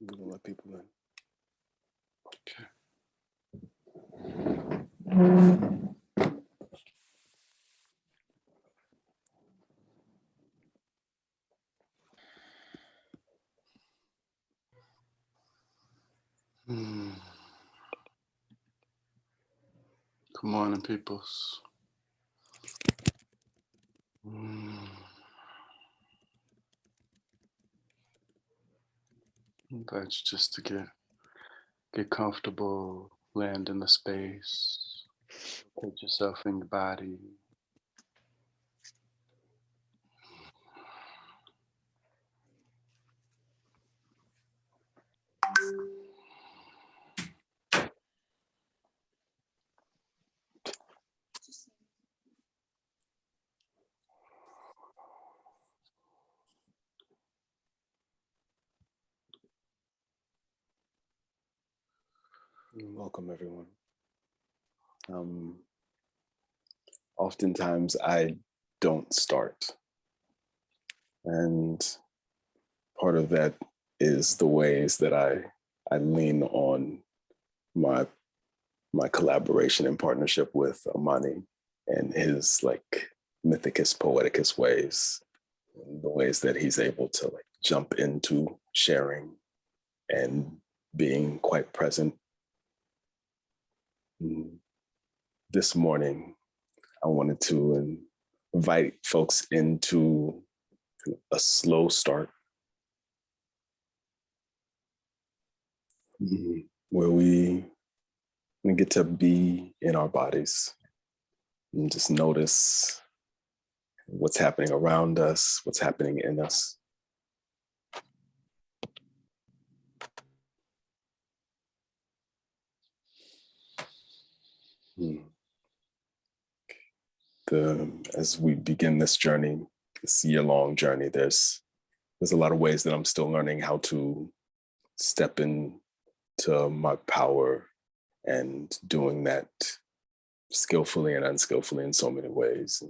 We're gonna let people in. Okay. Good morning, peoples. Invite you just to get comfortable, land in the space, put yourself in your body. Welcome, everyone. Oftentimes I don't start. And part of that is the ways that I lean on my collaboration and partnership with Amani and his like mythicus, poeticus ways, and the ways that he's able to like jump into sharing and being quite present. This morning, I wanted to invite folks into a slow start where we get to be in our bodies and just notice what's happening around us, what's happening in us. As we begin this journey, this year-long journey, there's a lot of ways that I'm still learning how to step into my power and doing that skillfully and unskillfully in so many ways.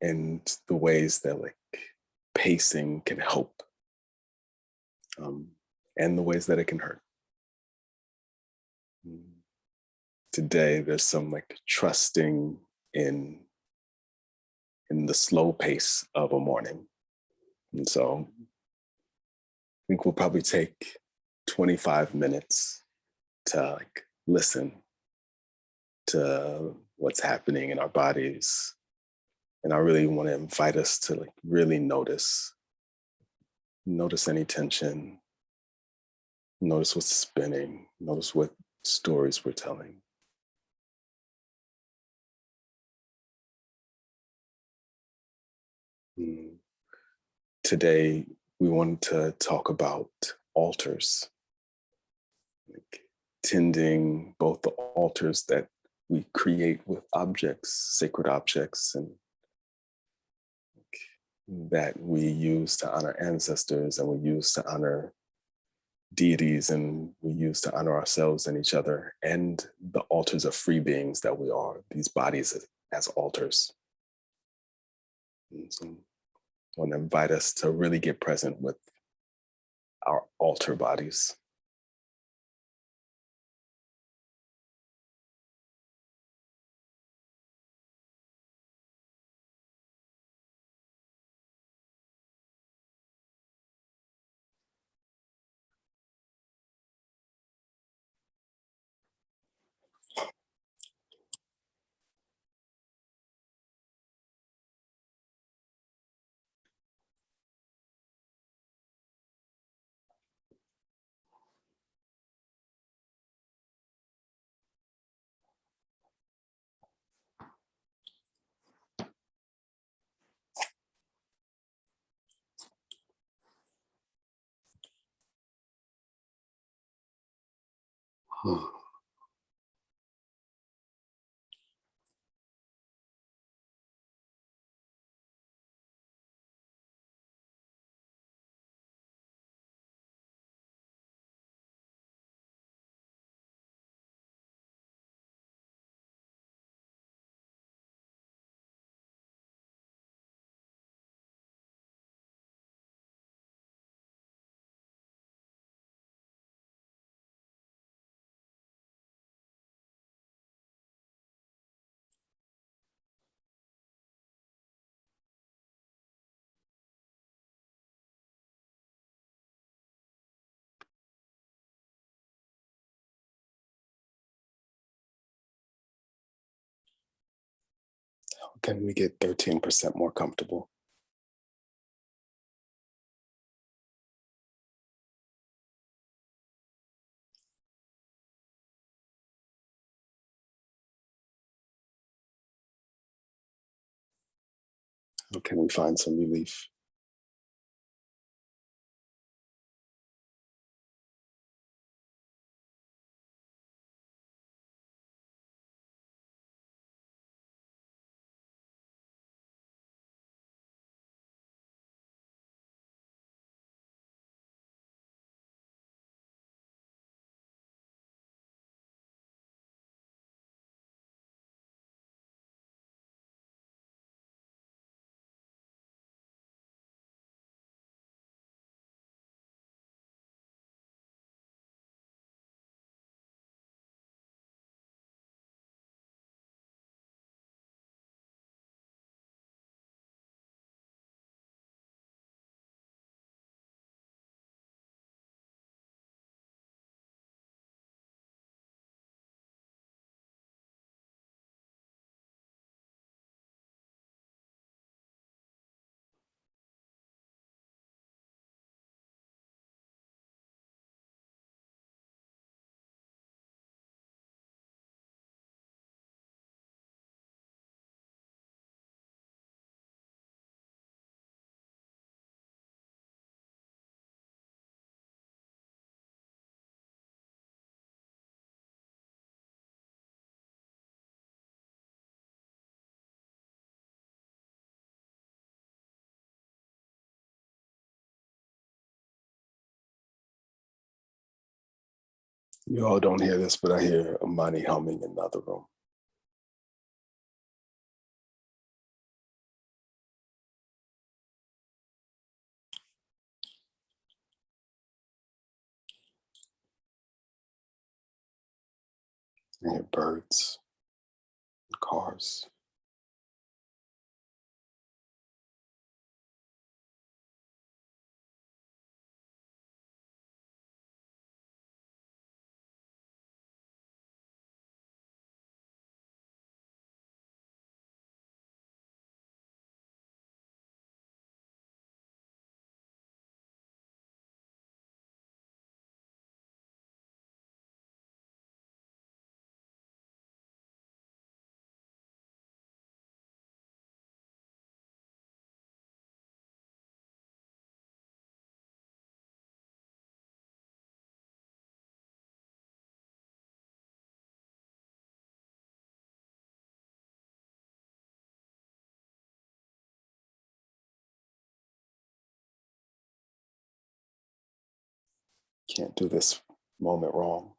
And the ways that like pacing can help, and the ways that it can hurt. Today, there's some like trusting in the slow pace of a morning. And so I think we'll probably take 25 minutes to like listen to what's happening in our bodies. And I really want to invite us to like really notice any tension, notice what's spinning, notice what stories we're telling. Today, we want to talk about altars, like tending both the altars that we create with objects, sacred objects, and that we use to honor ancestors, and we use to honor deities, and we use to honor ourselves and each other, and the altars of free beings that we are, these bodies as altars. And so I want to invite us to really get present with our altar bodies. can we get 13% more comfortable? How can we find some relief? You all don't hear this, but I hear Amani humming in the other room. I hear birds, cars. Can't do this moment wrong.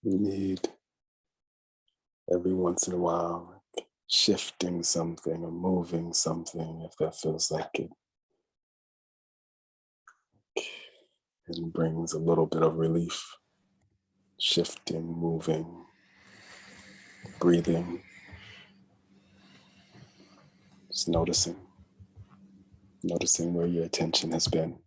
We need every once in a while like, shifting something or moving something if that feels like it. And brings a little bit of relief. Shifting, moving, breathing, just noticing where your attention has been.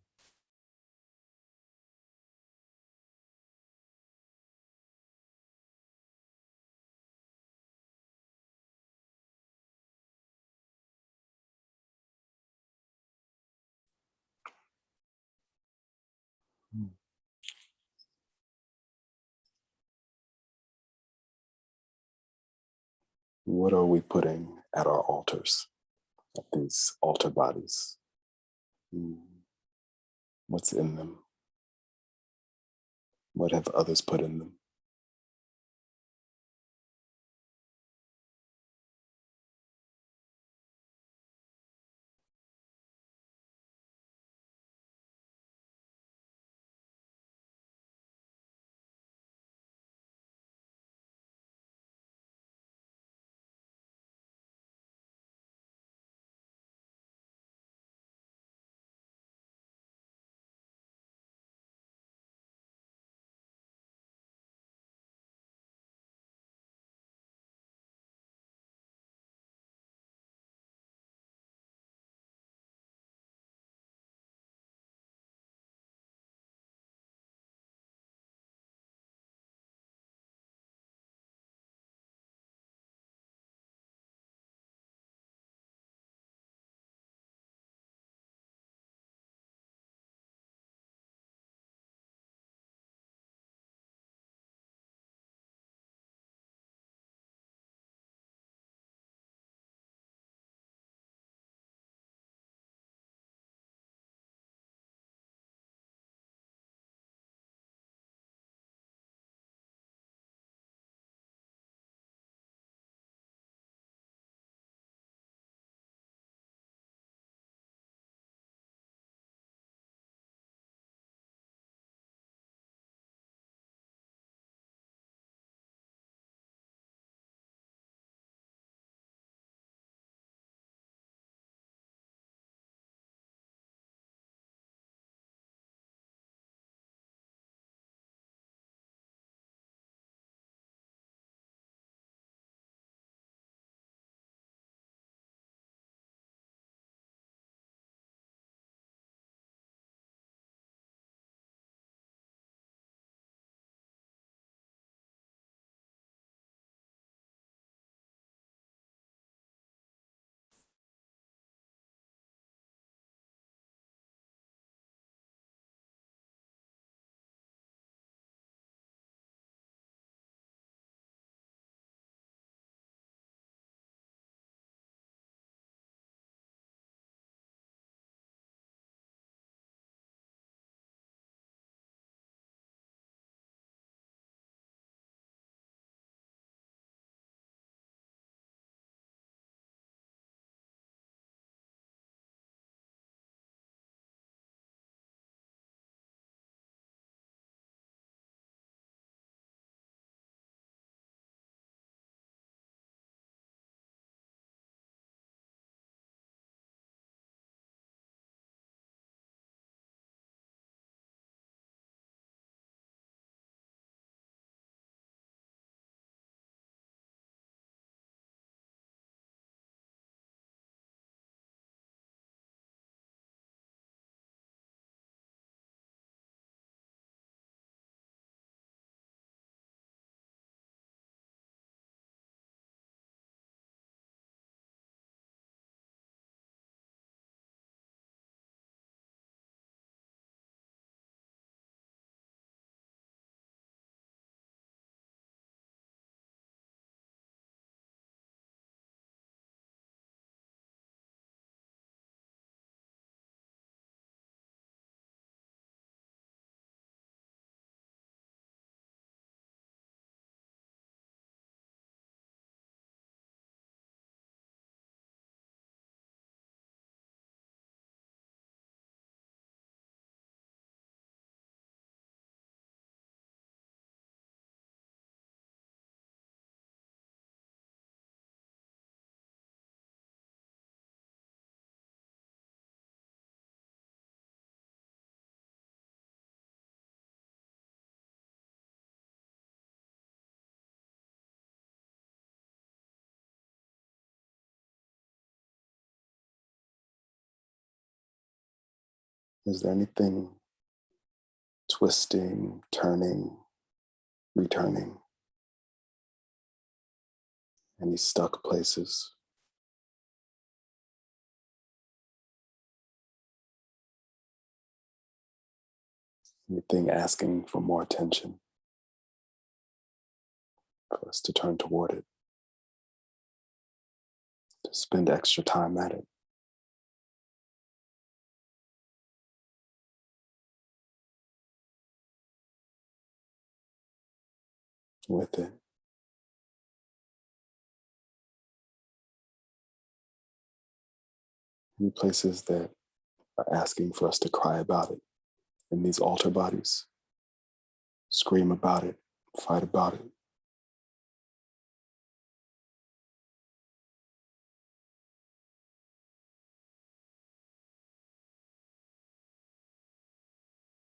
What are we putting at our altars, at these altar bodies? What's in them? What have others put in them? Is there anything twisting, turning, returning? Any stuck places? Anything asking for more attention, for us to turn toward it, to spend extra time at it? With it. Any places that are asking for us to cry about it in these altar bodies, scream about it, fight about it.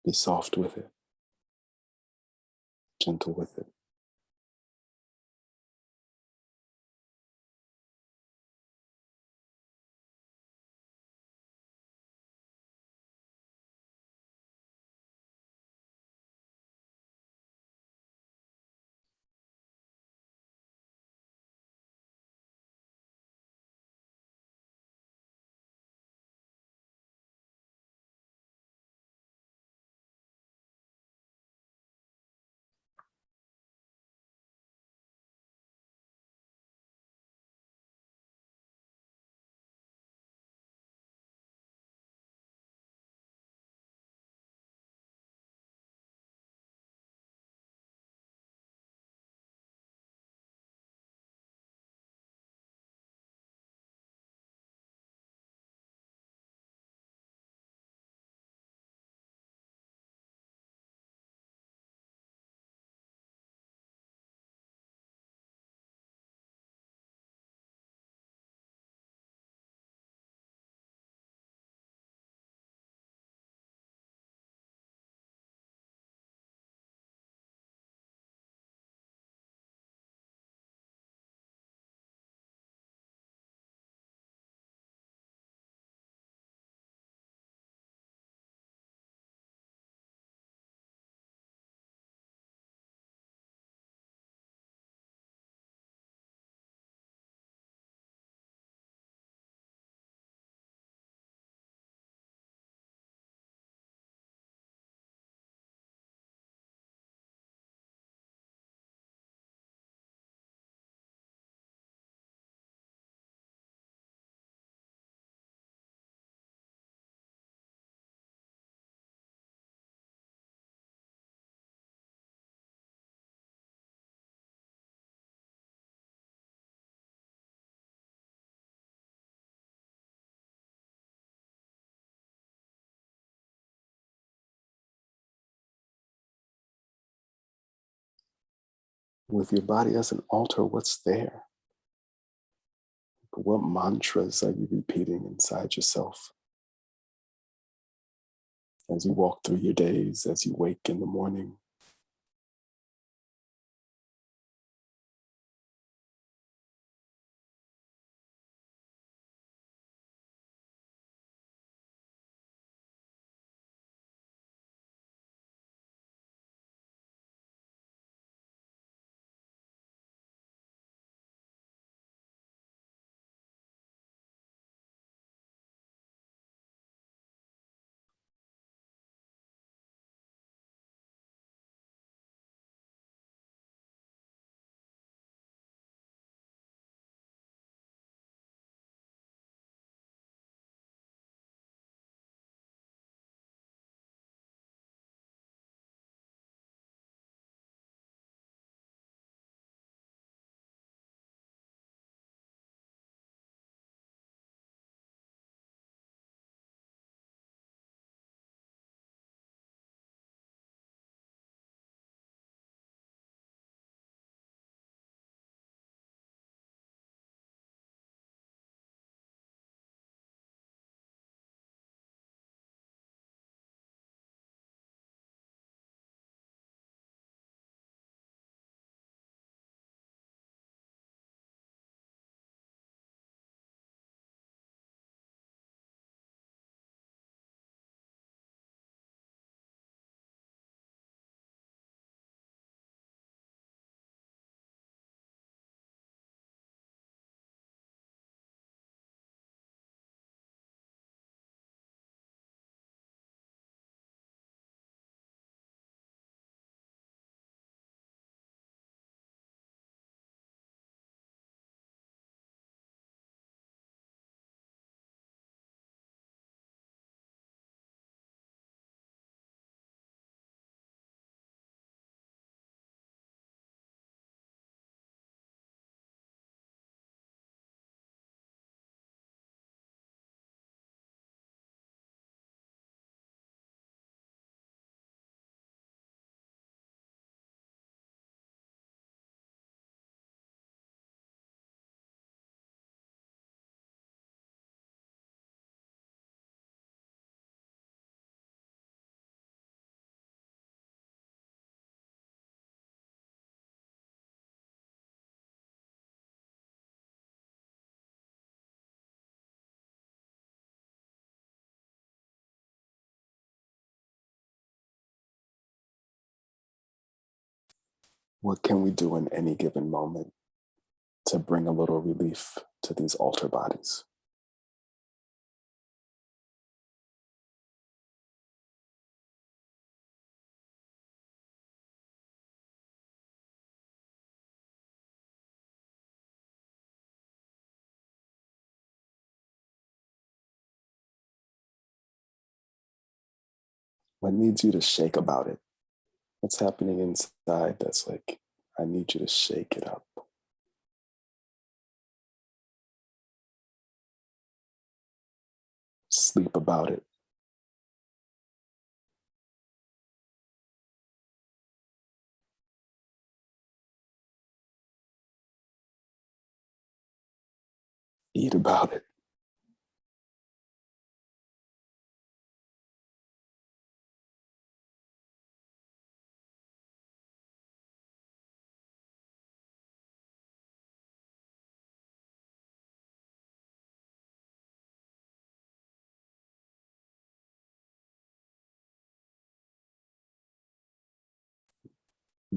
Be soft with it, gentle with it. With your body as an altar, what's there? What mantras are you repeating inside yourself as you walk through your days, as you wake in the morning? What can we do in any given moment to bring a little relief to these altar bodies? What needs you to shake about it? What's happening inside that's like, I need you to shake it up? Sleep about it. Eat about it.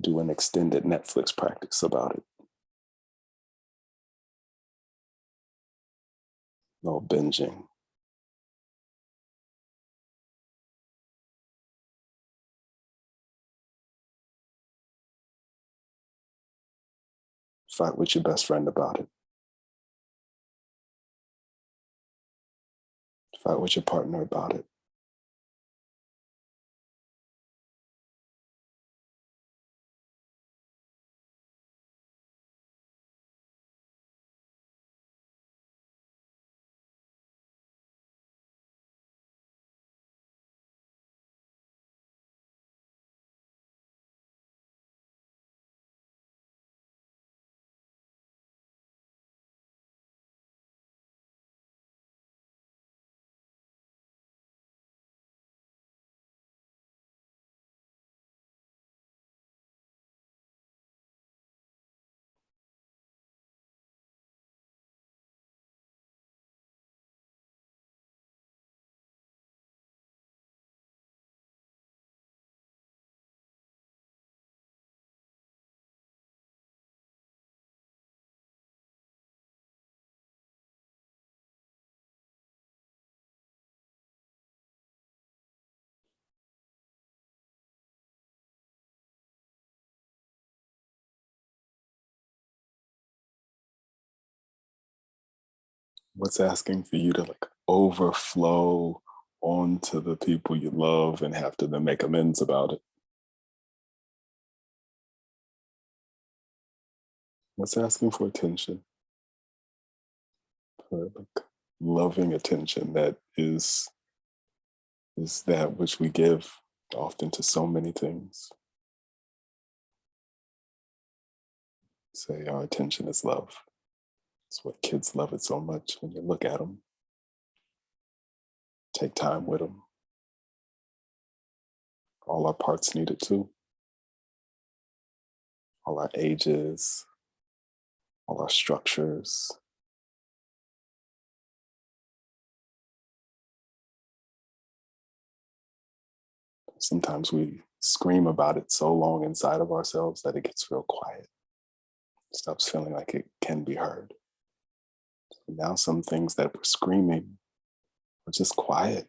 Do an extended Netflix practice about it. No binging. Fight with your best friend about it. Fight with your partner about it. What's asking for you to like overflow onto the people you love and have to then make amends about it? What's asking for attention? For like loving attention that is that which we give often to so many things. Say our attention is love. It's what kids love it so much when you look at them, take time with them. All our parts need it too. All our ages, all our structures. Sometimes we scream about it so long inside of ourselves that it gets real quiet. It stops feeling like it can be heard. Now some things that we're screaming are just quiet,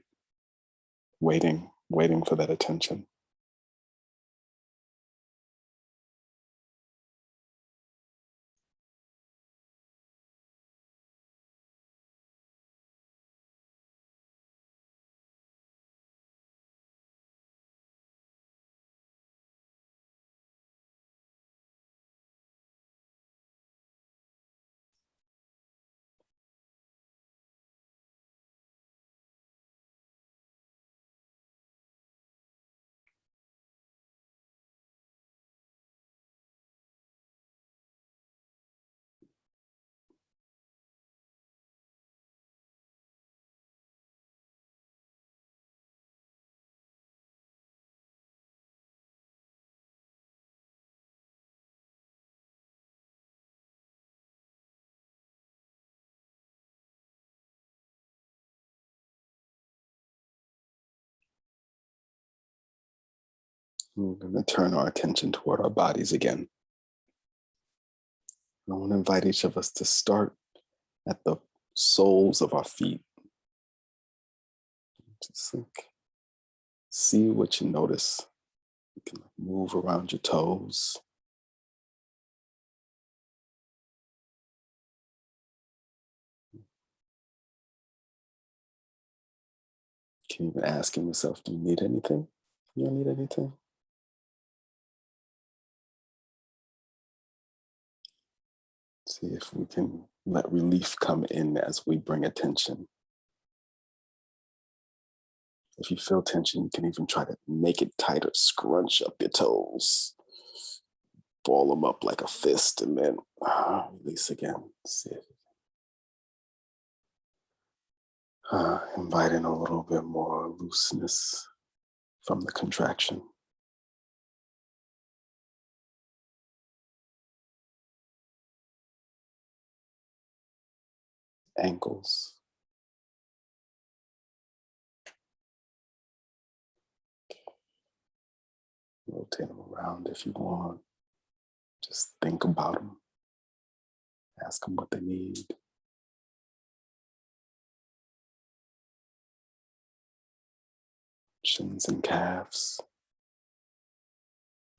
waiting for that attention. We're going to turn our attention toward our bodies again. I want to invite each of us to start at the soles of our feet. Just like see what you notice. You can move around your toes. You can even ask yourself, do you need anything? You don't need anything? See if we can let relief come in as we bring attention. If you feel tension, you can even try to make it tighter, scrunch up your toes, ball them up like a fist, and then release again. See if inviting a little bit more looseness from the contraction. Ankles. Rotate them around if you want. Just think about them. Ask them what they need. Shins and calves.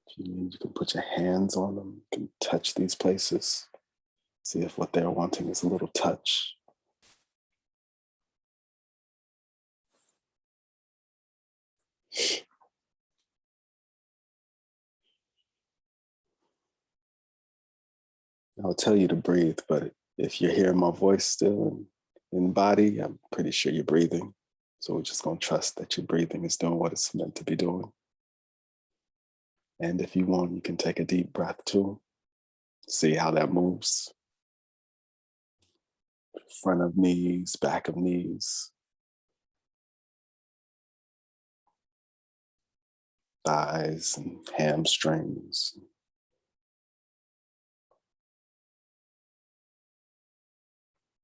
If you need, you can put your hands on them. You can touch these places. See if what they're wanting is a little touch. I'll tell you to breathe, but if you're hearing my voice still in body, I'm pretty sure you're breathing. So we're just going to trust that your breathing is doing what it's meant to be doing. And if you want, you can take a deep breath too. See how that moves. Front of knees, back of knees, thighs and hamstrings,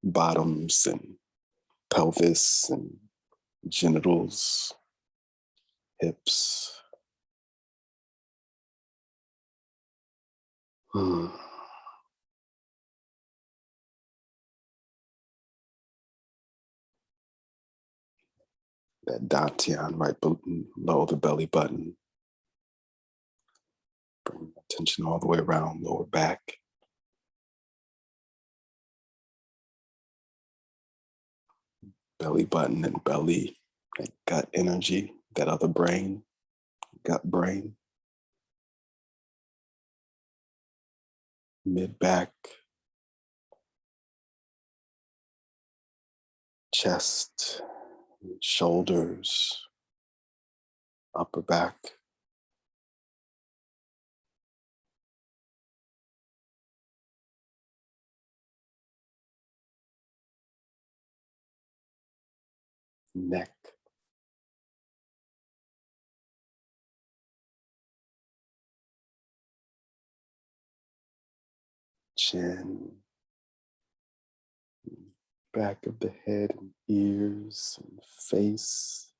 bottoms and pelvis and genitals, hips. That dantian right below the belly button. Bring attention all the way around lower back. Belly button and belly, that gut energy, that other brain, gut brain. Mid back, chest, shoulders, upper back. Neck, chin, back of the head and ears and face.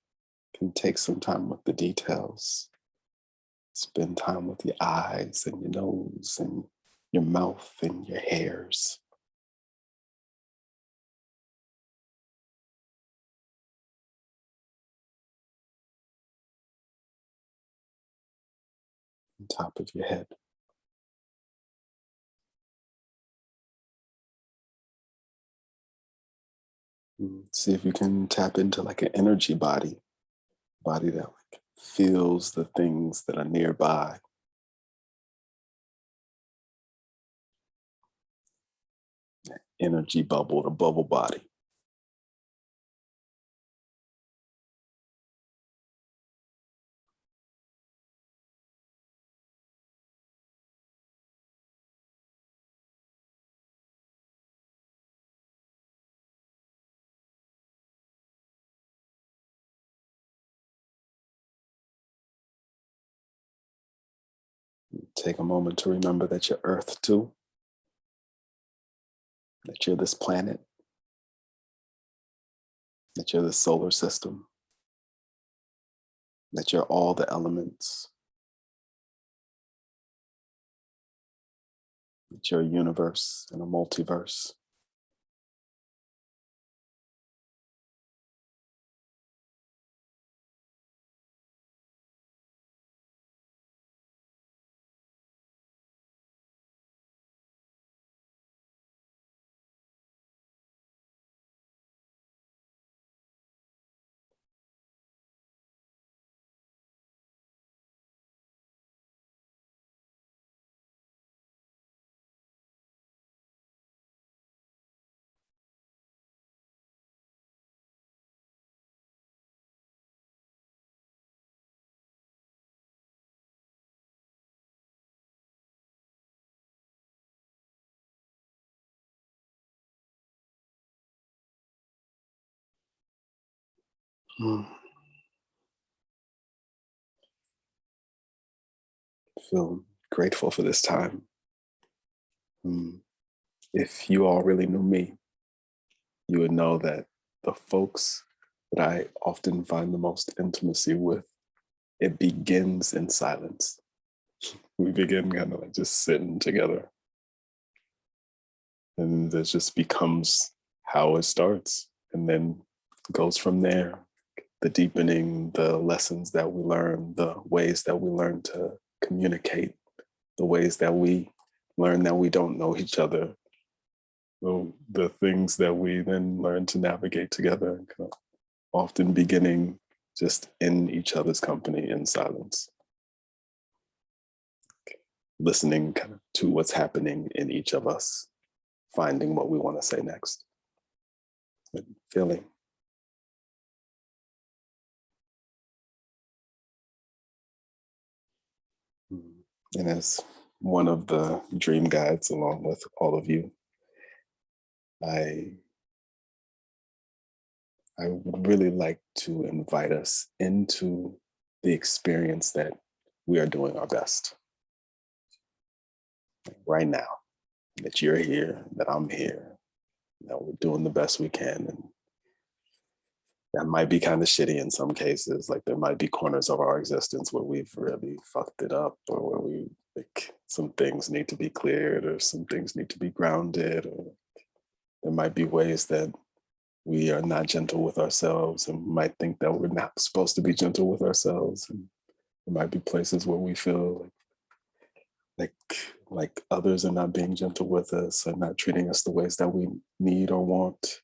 Can take some time with the details. Spend time with your eyes and your nose and your mouth and your hairs. On top of your head. See if you can tap into like an energy body that like feels the things that are nearby. Energy bubble, the bubble body. Take a moment to remember that you're Earth too, that you're this planet, that you're the solar system, that you're all the elements. that you're a universe and a multiverse. Mm. Feel grateful for this time. If you all really knew me, you would know that the folks that I often find the most intimacy with, it begins in silence. We begin kind of like just sitting together. And it just becomes how it starts. And then goes from there. The deepening, the lessons that we learn, the ways that we learn to communicate, the ways that we learn that we don't know each other, the things that we then learn to navigate together, kind of often beginning just in each other's company in silence, listening kind of to what's happening in each of us, finding what we want to say next, and feeling. And as one of the dream guides, along with all of you, I would really like to invite us into the experience that we are doing our best right now, that you're here, that I'm here, that we're doing the best we can. And that might be kind of shitty in some cases. Like there might be corners of our existence where we've really fucked it up, or where we like some things need to be cleared, or some things need to be grounded, or there might be ways that we are not gentle with ourselves and might think that we're not supposed to be gentle with ourselves. And there might be places where we feel like like others are not being gentle with us and not treating us the ways that we need or want.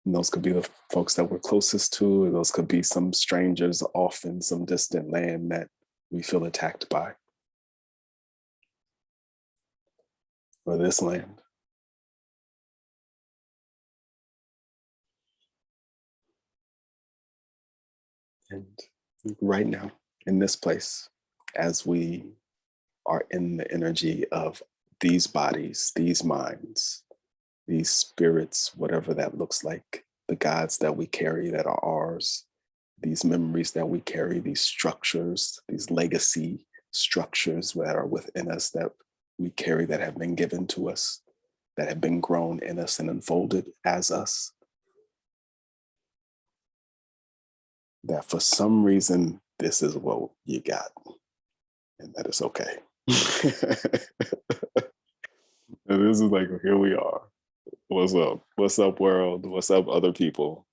And those could be the folks that we're closest to, or those could be some strangers off in some distant land that we feel attacked by, or this land. And right now, in this place, as we are in the energy of these bodies, these minds, these spirits, whatever that looks like, the gods that we carry that are ours, these memories that we carry, these structures, these legacy structures that are within us that we carry, that have been given to us, that have been grown in us and unfolded as us, that for some reason, this is what you got, and that is okay. And this is like, here we are. What's up? What's up, world? What's up, other people?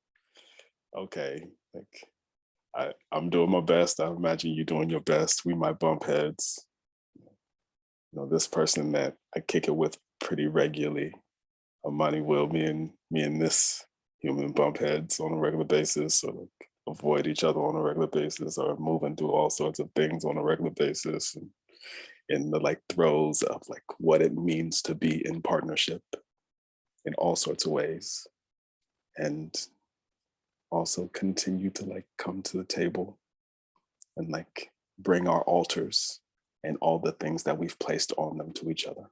Okay, like I'm doing my best. I imagine you doing your best. We might bump heads. You know, this person that I kick it with pretty regularly, Amani will, me and this human bump heads on a regular basis, or like avoid each other on a regular basis, or moving through all sorts of things on a regular basis, and in the like throes of like what it means to be in partnership in all sorts of ways. And also continue to like come to the table and like bring our altars and all the things that we've placed on them to each other.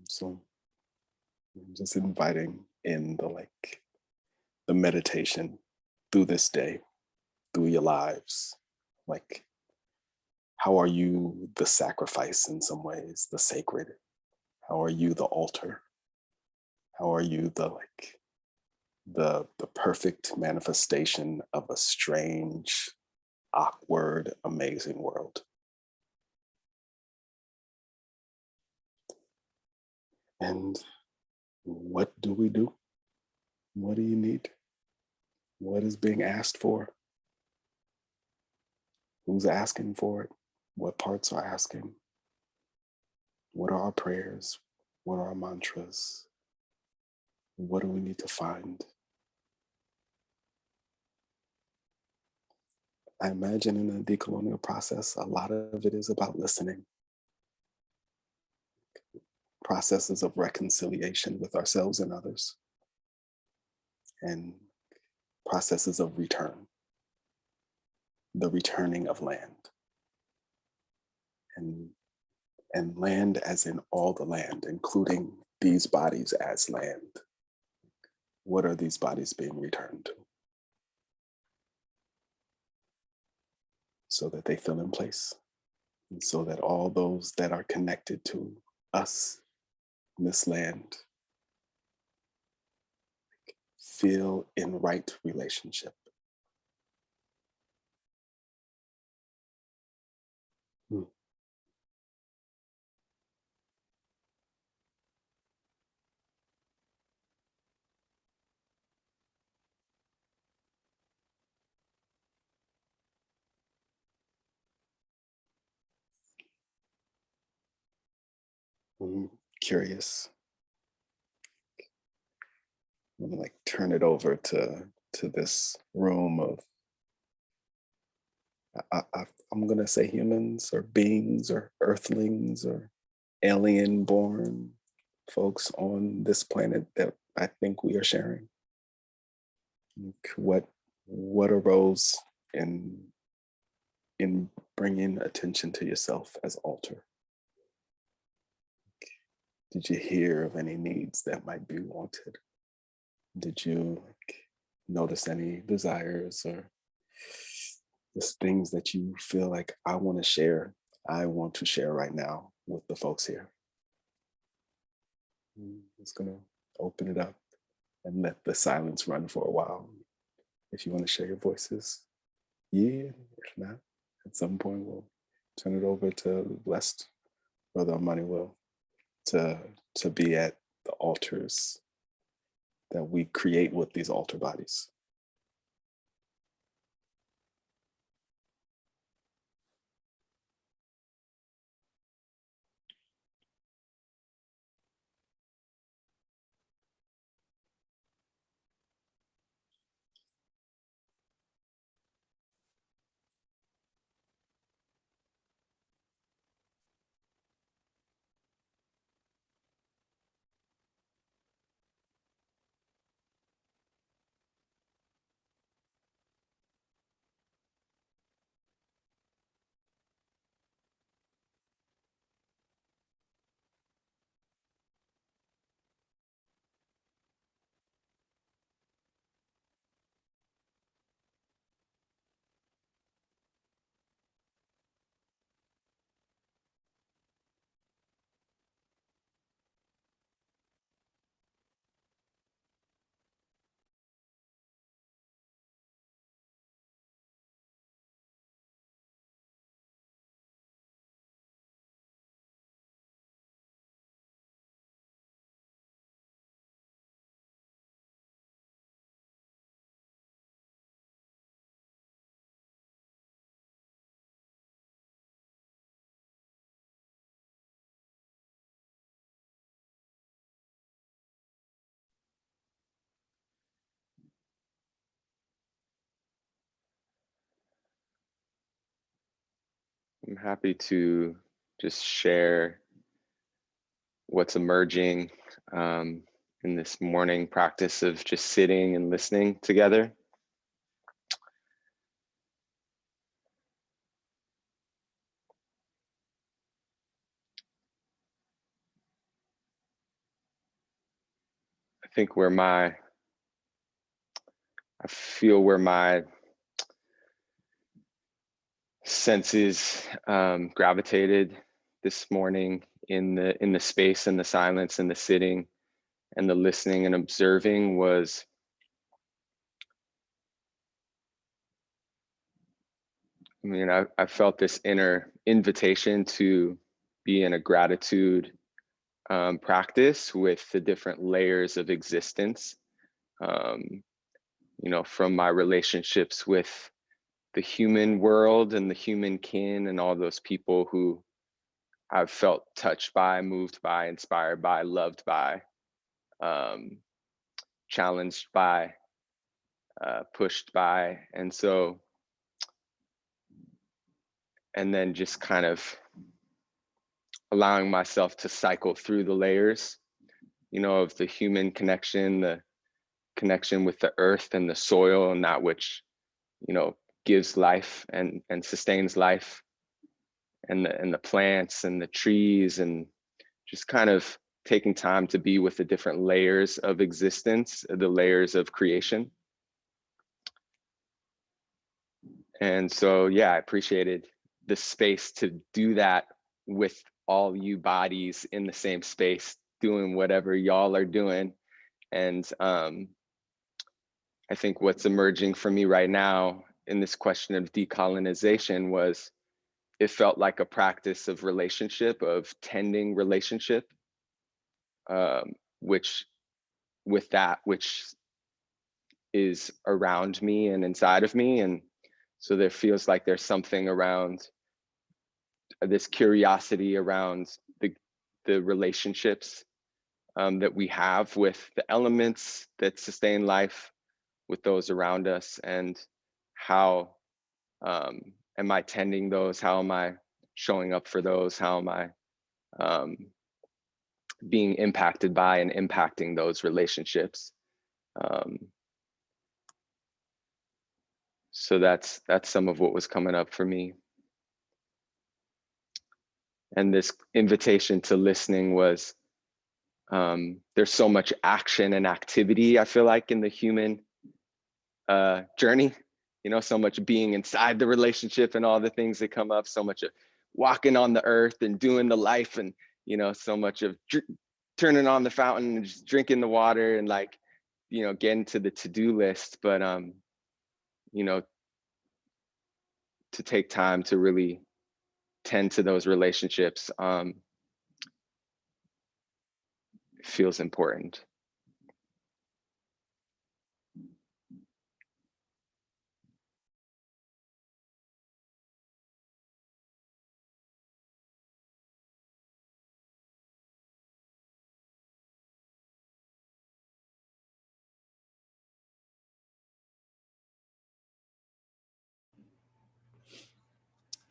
So just inviting in the like the meditation through this day, through your lives. Like, how are you the sacrifice in some ways, the sacred? How are you the altar? How are you the like the perfect manifestation of a strange, awkward, amazing world? And what do we do? What do you need? What is being asked for? Who's asking for it? What parts are asking? What are our prayers? What are our mantras? What do we need to find? I imagine in the decolonial process, a lot of it is about listening. Processes of reconciliation with ourselves and others, and processes of return, the returning of land. And land as in all the land, including these bodies as land. What are these bodies being returned to? So that they fill in place. And so that all those that are connected to us in this land feel in right relationship. Hmm. I'm curious. I'm gonna like turn it over to this room of I'm gonna say humans or beings or earthlings or alien born folks on this planet that I think we are sharing. What arose in bringing attention to yourself as altar? Did you hear of any needs that might be wanted? Did you notice any desires or just things that you feel like I want to share? I want to share right now with the folks here. I'm just gonna open it up and let the silence run for a while. If you want to share your voices, yeah. If not, at some point we'll turn it over to blessed Brother Amani will to be at the altars that we create with these altar bodies. I'm happy to just share what's emerging in this morning practice of just sitting and listening together. I think I feel where my senses gravitated this morning in the space and the silence and the sitting and the listening and observing was I felt this inner invitation to be in a gratitude practice with the different layers of existence, you know, from my relationships with the human world and the human kin and all those people who I've felt touched by, moved by, inspired by, loved by, challenged by, pushed by. And so, and then just kind of allowing myself to cycle through the layers, you know, of the human connection, the connection with the earth and the soil and that which, you know, gives life and sustains life, and the plants and the trees, and just kind of taking time to be with the different layers of existence, the layers of creation. And so, yeah, I appreciated the space to do that with all you bodies in the same space, doing whatever y'all are doing. And I think what's emerging for me right now in this question of decolonization was, it felt like a practice of relationship, of tending relationship, which with that which is around me and inside of me. And so there feels like there's something around this curiosity around the relationships that we have with the elements that sustain life, with those around us, and how am I tending those? How am I showing up for those? How am I being impacted by and impacting those relationships? So that's some of what was coming up for me. And this invitation to listening was, there's so much action and activity, I feel like, in the human journey, you know, so much being inside the relationship and all the things that come up, so much of walking on the earth and doing the life, and, you know, so much of turning on the fountain and just drinking the water, and, like, you know, getting to the to-do list. But, you know, to take time to really tend to those relationships feels important.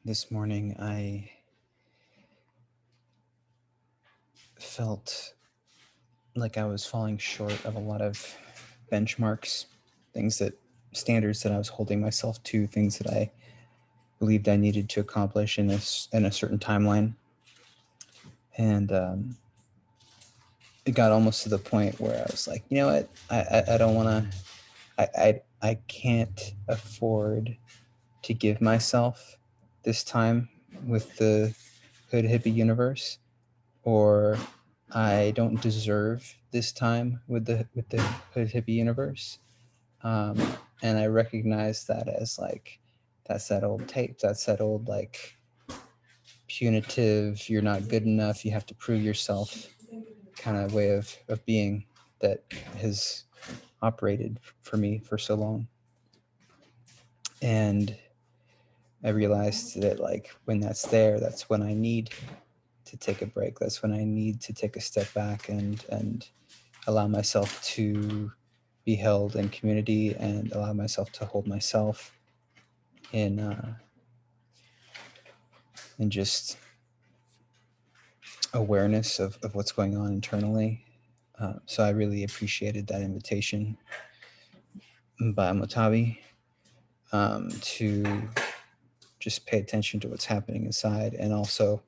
This morning, I felt like I was falling short of a lot of benchmarks, standards that I was holding myself to, things that I believed I needed to accomplish in a certain timeline. And it got almost to the point where I was like, you know what, I don't want to, I can't afford to give myself this time with the HoodHippie universe, or I don't deserve this time with the HoodHippie universe. And I recognize that as, like, that's that old tape, that's that old, like, punitive, you're not good enough, you have to prove yourself kind of way of being that has operated for me for so long. And I realized that, like, when that's there, that's when I need to take a break. That's when I need to take a step back and allow myself to be held in community, and allow myself to hold myself in just awareness of what's going on internally. So I really appreciated that invitation by Motabi to just pay attention to what's happening inside, and also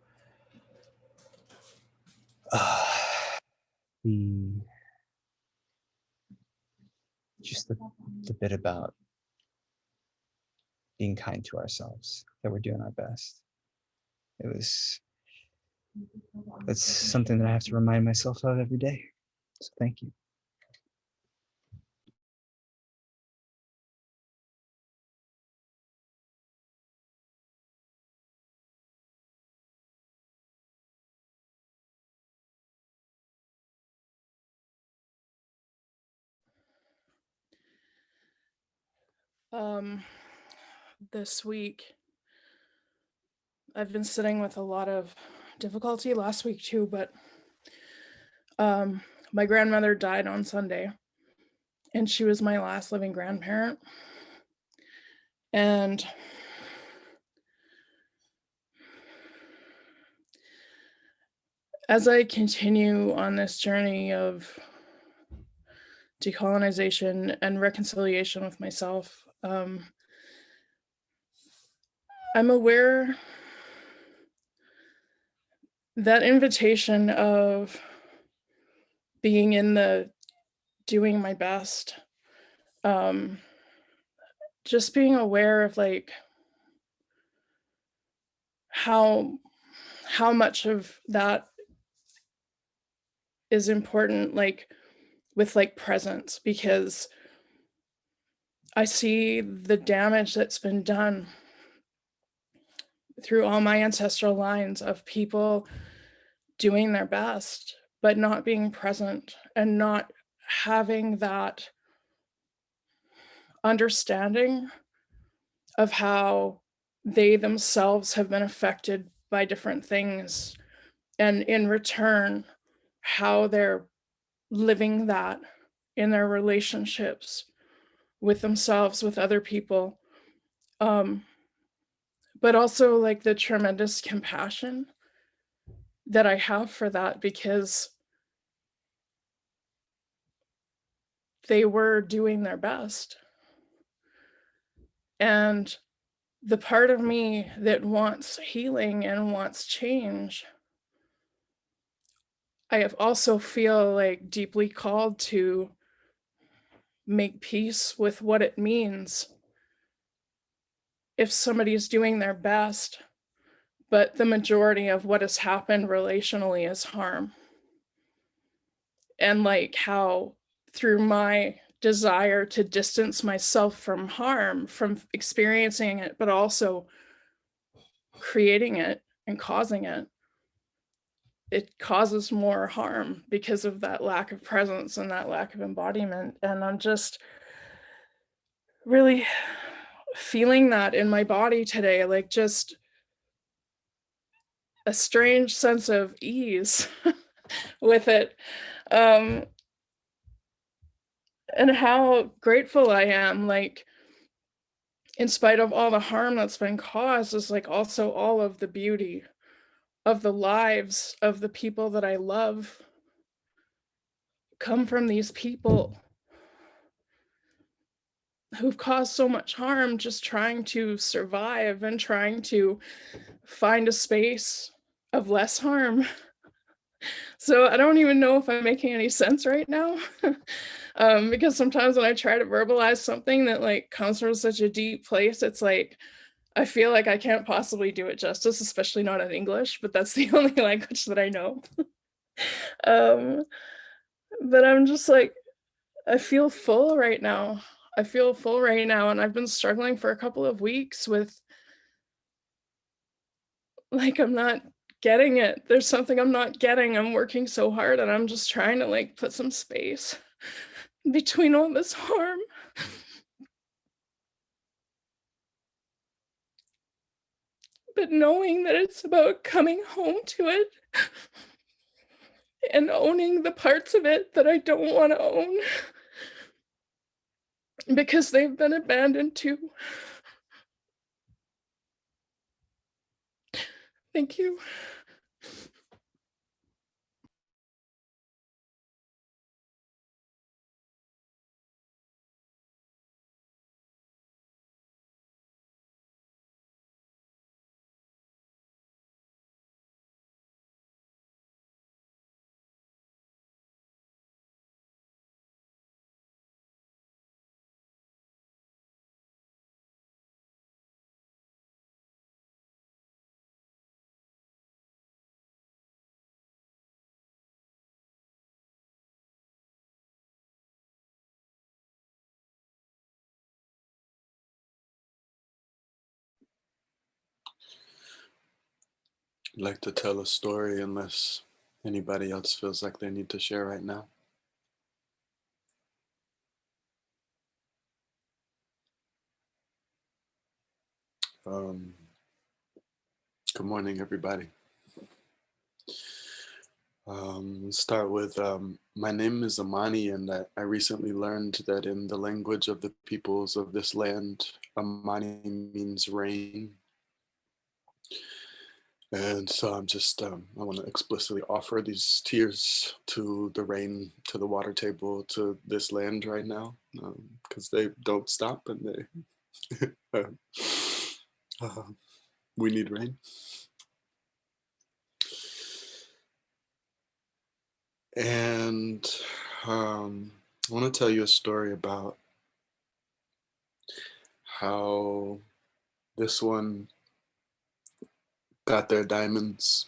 the bit about being kind to ourselves, that we're doing our best. That's something that I have to remind myself of every day. So thank you. This week, I've been sitting with a lot of difficulty last week too, but my grandmother died on Sunday, and she was my last living grandparent. And as I continue on this journey of decolonization and reconciliation with myself, I'm aware that invitation of being in the doing my best, just being aware of like how much of that is important, like with like presence, because I see the damage that's been done through all my ancestral lines of people doing their best, but not being present and not having that understanding of how they themselves have been affected by different things. And in return, how they're living that in their relationships with themselves, with other people. But also like the tremendous compassion that I have for that, because they were doing their best. And the part of me that wants healing and wants change, I have also feel like deeply called to make peace with what it means if somebody's doing their best, but the majority of what has happened relationally is harm. And like how through my desire to distance myself from harm, from experiencing it, but also creating it and causing it, it causes more harm because of that lack of presence and that lack of embodiment. And I'm just really feeling that in my body today, like just a strange sense of ease with it. And how grateful I am, like, in spite of all the harm that's been caused, is like also all of the beauty of the lives of the people that I love come from these people who've caused so much harm just trying to survive and trying to find a space of less harm. So I don't even know if I'm making any sense right now. Because sometimes when I try to verbalize something that like comes from such a deep place, it's like I feel like I can't possibly do it justice, especially not in English, but that's the only language that I know. But I'm just like, I feel full right now. I feel full right now, and I've been struggling for a couple of weeks with like, I'm not getting it. There's something I'm not getting. I'm working so hard, and I'm just trying to like put some space between all this harm. But knowing that it's about coming home to it and owning the parts of it that I don't want to own because they've been abandoned too. Thank you. I'd like to tell a story unless anybody else feels like they need to share right now. Good morning, everybody. Start with, my name is Amani, and I recently learned that in the language of the peoples of this land, Amani means rain. And so I'm just, I want to explicitly offer these tears to the rain, to the water table, to this land right now, because they don't stop, and they, we need rain. And I want to tell you a story about how this one got their diamonds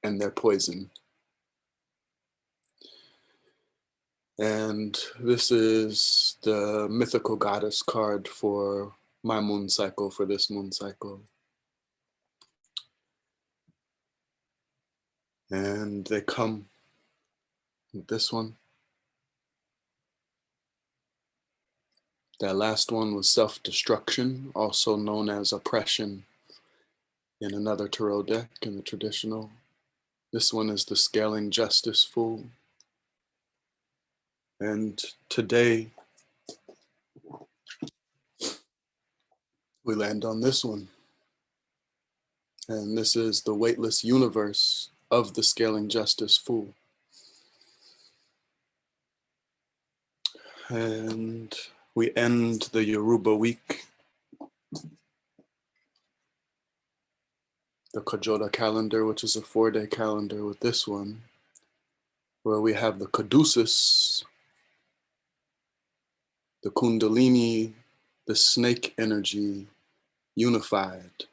and their poison. And this is the mythical goddess card for my moon cycle, for this moon cycle. And they come with this one. That last one was self-destruction, also known as oppression in another tarot deck in the traditional. This one is the scaling justice fool. And today we land on this one. And this is the weightless universe of the scaling justice fool. And we end the Yoruba week, the Kajota calendar, which is a 4-day calendar, with this one, where we have the Caduceus, the Kundalini, the snake energy unified.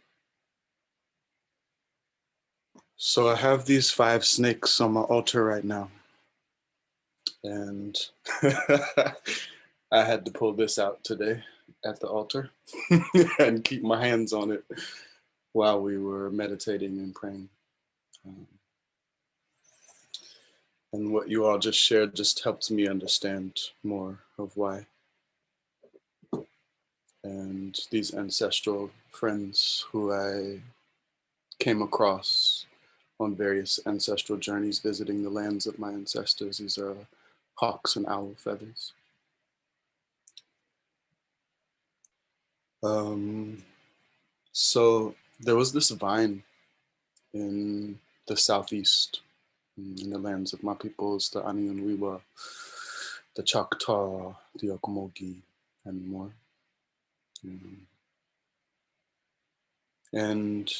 So I have these 5 snakes on my altar right now. And I had to pull this out today at the altar and keep my hands on it while we were meditating and praying. And what you all just shared just helps me understand more of why. And these ancestral friends who I came across on various ancestral journeys visiting the lands of my ancestors, these are hawks and owl feathers. So there was this vine in the southeast, in the lands of my peoples, the Aniunwiwa, the Choctaw, the Okomogi, and more. And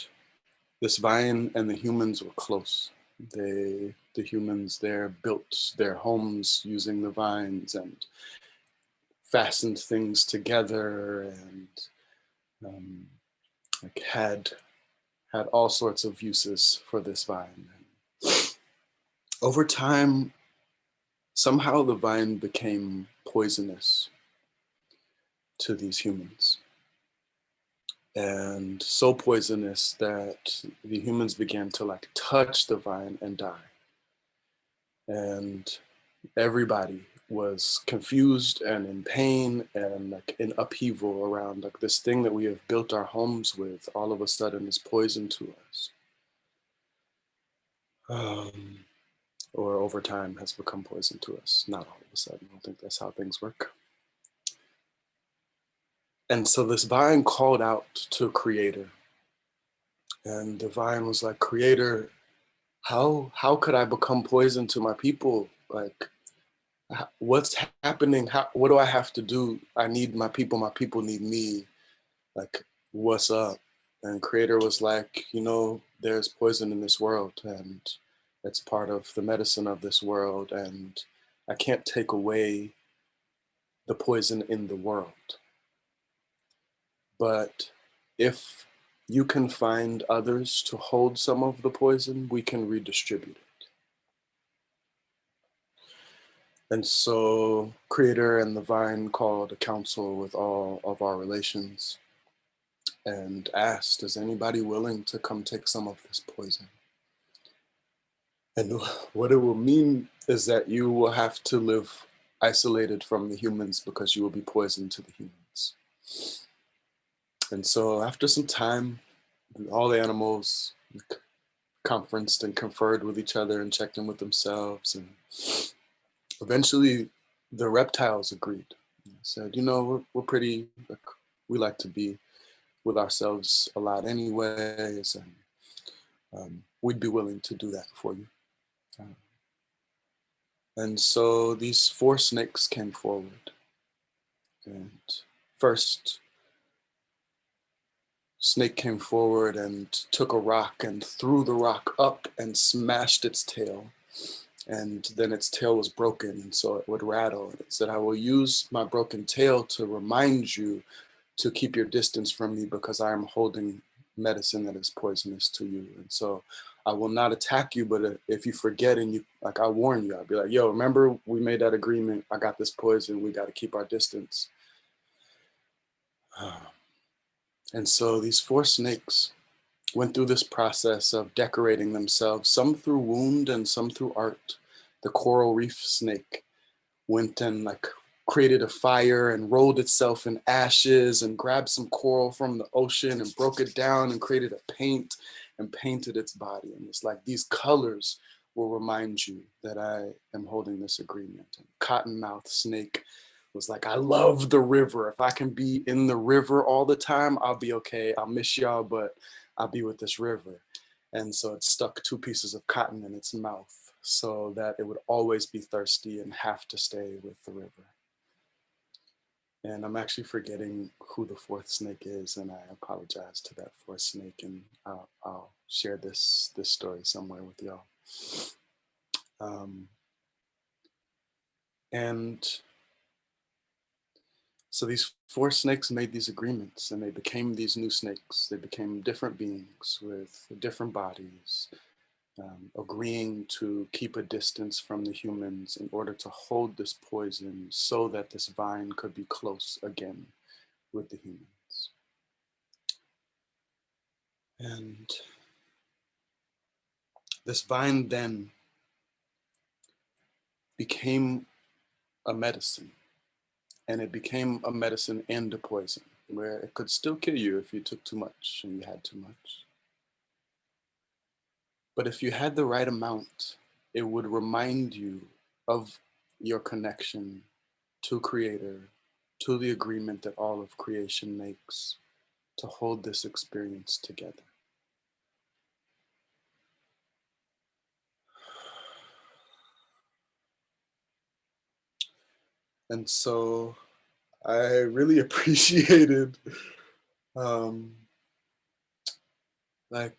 this vine and the humans were close. The humans there built their homes using the vines and fastened things together, and like had all sorts of uses for this vine. Over time, somehow the vine became poisonous to these humans. And so poisonous that the humans began to like touch the vine and die. And everybody was confused and in pain and like in upheaval around like this thing that we have built our homes with all of a sudden is poison to us. Or over time has become poison to us. Not all of a sudden. I don't think that's how things work. And so this vine called out to Creator. And the vine was like, Creator, how could I become poison to my people? Like, what's happening? What do I have to do? I need my people need me. Like, what's up? And Creator was like, you know, there's poison in this world, and it's part of the medicine of this world, and I can't take away the poison in the world. But if you can find others to hold some of the poison, we can redistribute it. And so Creator and the vine called a council with all of our relations and asked, is anybody willing to come take some of this poison? And what it will mean is that you will have to live isolated from the humans because you will be poison to the humans. And so after some time, all the animals conferenced and conferred with each other and checked in with themselves. And eventually the reptiles agreed. They said, you know, we're pretty, like, we like to be with ourselves a lot anyways, and we'd be willing to do that for you. And so these 4 snakes came forward. And first snake came forward and took a rock and threw the rock up and smashed its tail. And then its tail was broken, and so it would rattle. And it said, I will use my broken tail to remind you to keep your distance from me, because I am holding medicine that is poisonous to you. And so I will not attack you, but if you forget and you, like, I warn you, I'll be like, yo, remember we made that agreement? I got this poison, we got to keep our distance. And so these 4 snakes went through this process of decorating themselves, some through wound and some through art. The coral reef snake went and like created a fire and rolled itself in ashes and grabbed some coral from the ocean and broke it down and created a paint and painted its body. And it's like, these colors will remind you that I am holding this agreement. And cottonmouth snake was like, I love the river. If I can be in the river all the time, I'll be okay. I'll miss y'all, but I'll be with this river. And so it stuck 2 pieces of cotton in its mouth so that it would always be thirsty and have to stay with the river. And I'm actually forgetting who the 4th snake is, and I apologize to that 4th snake, and I'll share this story somewhere with y'all. And so these 4 snakes made these agreements, and they became these new snakes. They became different beings with different bodies, agreeing to keep a distance from the humans in order to hold this poison so that this vine could be close again with the humans. And this vine then became a medicine, and it became a medicine and a poison, where it could still kill you if you took too much and you had too much. But if you had the right amount, it would remind you of your connection to Creator, to the agreement that all of creation makes to hold this experience together. And so I really appreciated, like,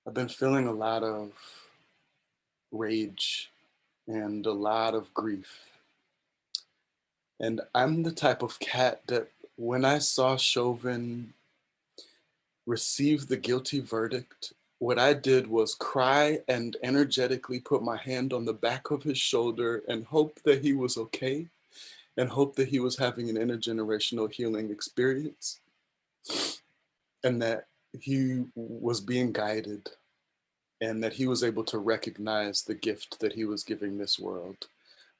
I've been feeling a lot of rage and a lot of grief. And I'm the type of cat that when I saw Chauvin receive the guilty verdict, what I did was cry and energetically put my hand on the back of his shoulder and hope that he was okay, and hope that he was having an intergenerational healing experience, and that he was being guided, and that he was able to recognize the gift that he was giving this world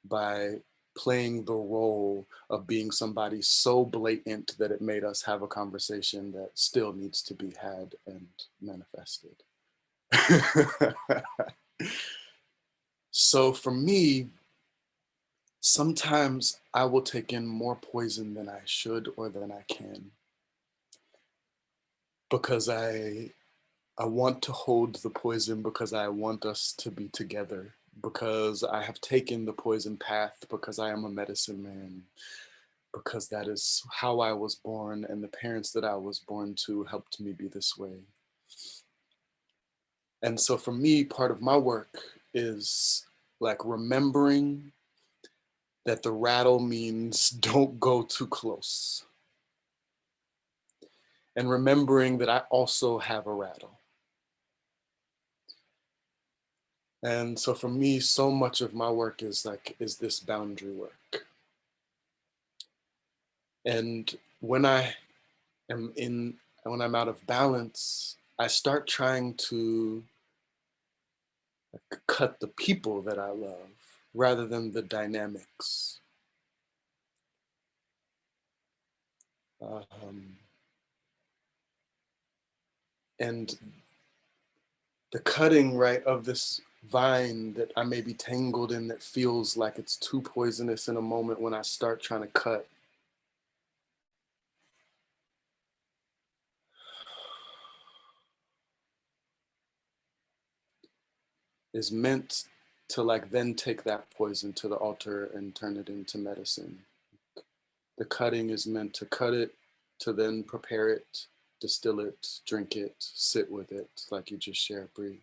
by playing the role of being somebody so blatant that it made us have a conversation that still needs to be had and manifested. So for me, sometimes I will take in more poison than I should or than I can, because I want to hold the poison, because I want us to be together, because I have taken the poison path, because I am a medicine man, because that is how I was born, and the parents that I was born to helped me be this way. And so for me, part of my work is like remembering that the rattle means don't go too close. And remembering that I also have a rattle. And so for me, so much of my work is this boundary work. And when when I'm out of balance, I start trying to cut the people that I love rather than the dynamics. And the cutting, right, of this vine that I may be tangled in that feels like it's too poisonous in a moment when I start trying to cut. Is meant to like then take that poison to the altar and turn it into medicine. The cutting is meant to cut it, to then prepare it, distill it, drink it, sit with it, like you just shared, Bree.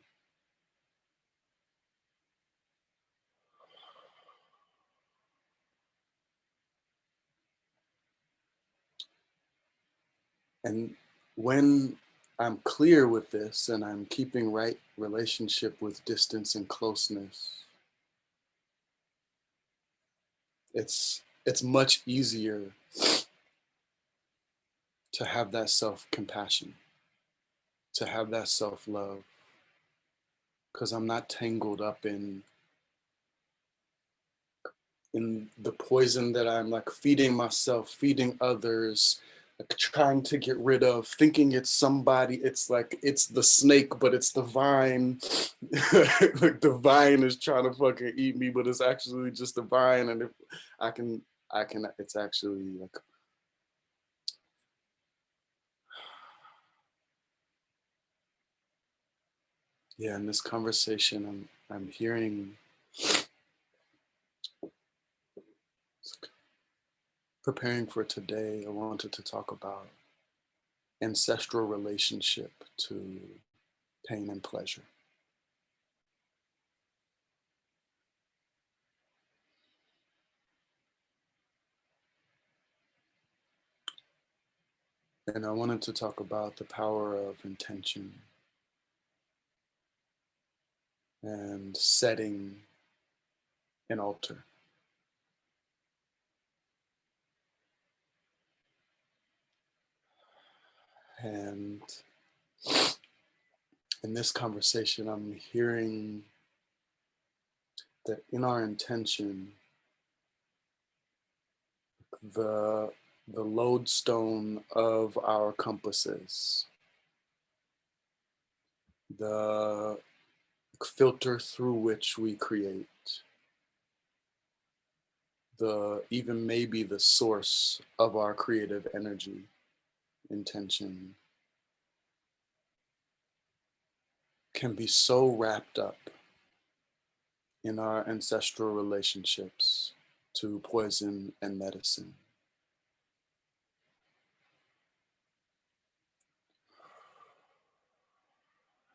And when I'm clear with this and I'm keeping right relationship with distance and closeness, it's much easier to have that self-compassion, to have that self-love, because I'm not tangled up in the poison that I'm like feeding myself, feeding others, like trying to get rid of, thinking it's somebody. It's like, it's the snake, but it's the vine. Like the vine is trying to fucking eat me, but it's actually just the vine. And if I can, it's actually like, yeah, in this conversation, I'm hearing, preparing for today, I wanted to talk about ancestral relationship to pain and pleasure. And I wanted to talk about the power of intention and setting an altar. And in this conversation, I'm hearing that in our intention, the lodestone of our compasses, the filter through which we create, even maybe the source of our creative energy, intention, can be so wrapped up in our ancestral relationships to poison and medicine.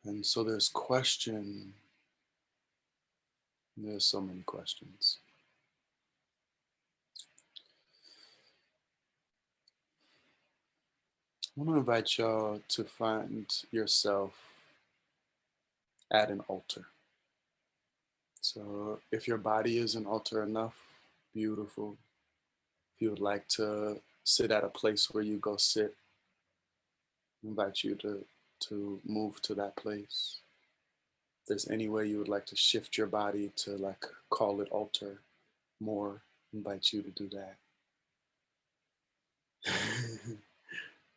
And so there's so many questions. I want to invite y'all to find yourself at an altar. So if your body is an altar enough, beautiful. If you would like to sit at a place where you go sit, I invite you to move to that place. If there's any way you would like to shift your body to like call it altar more, I invite you to do that.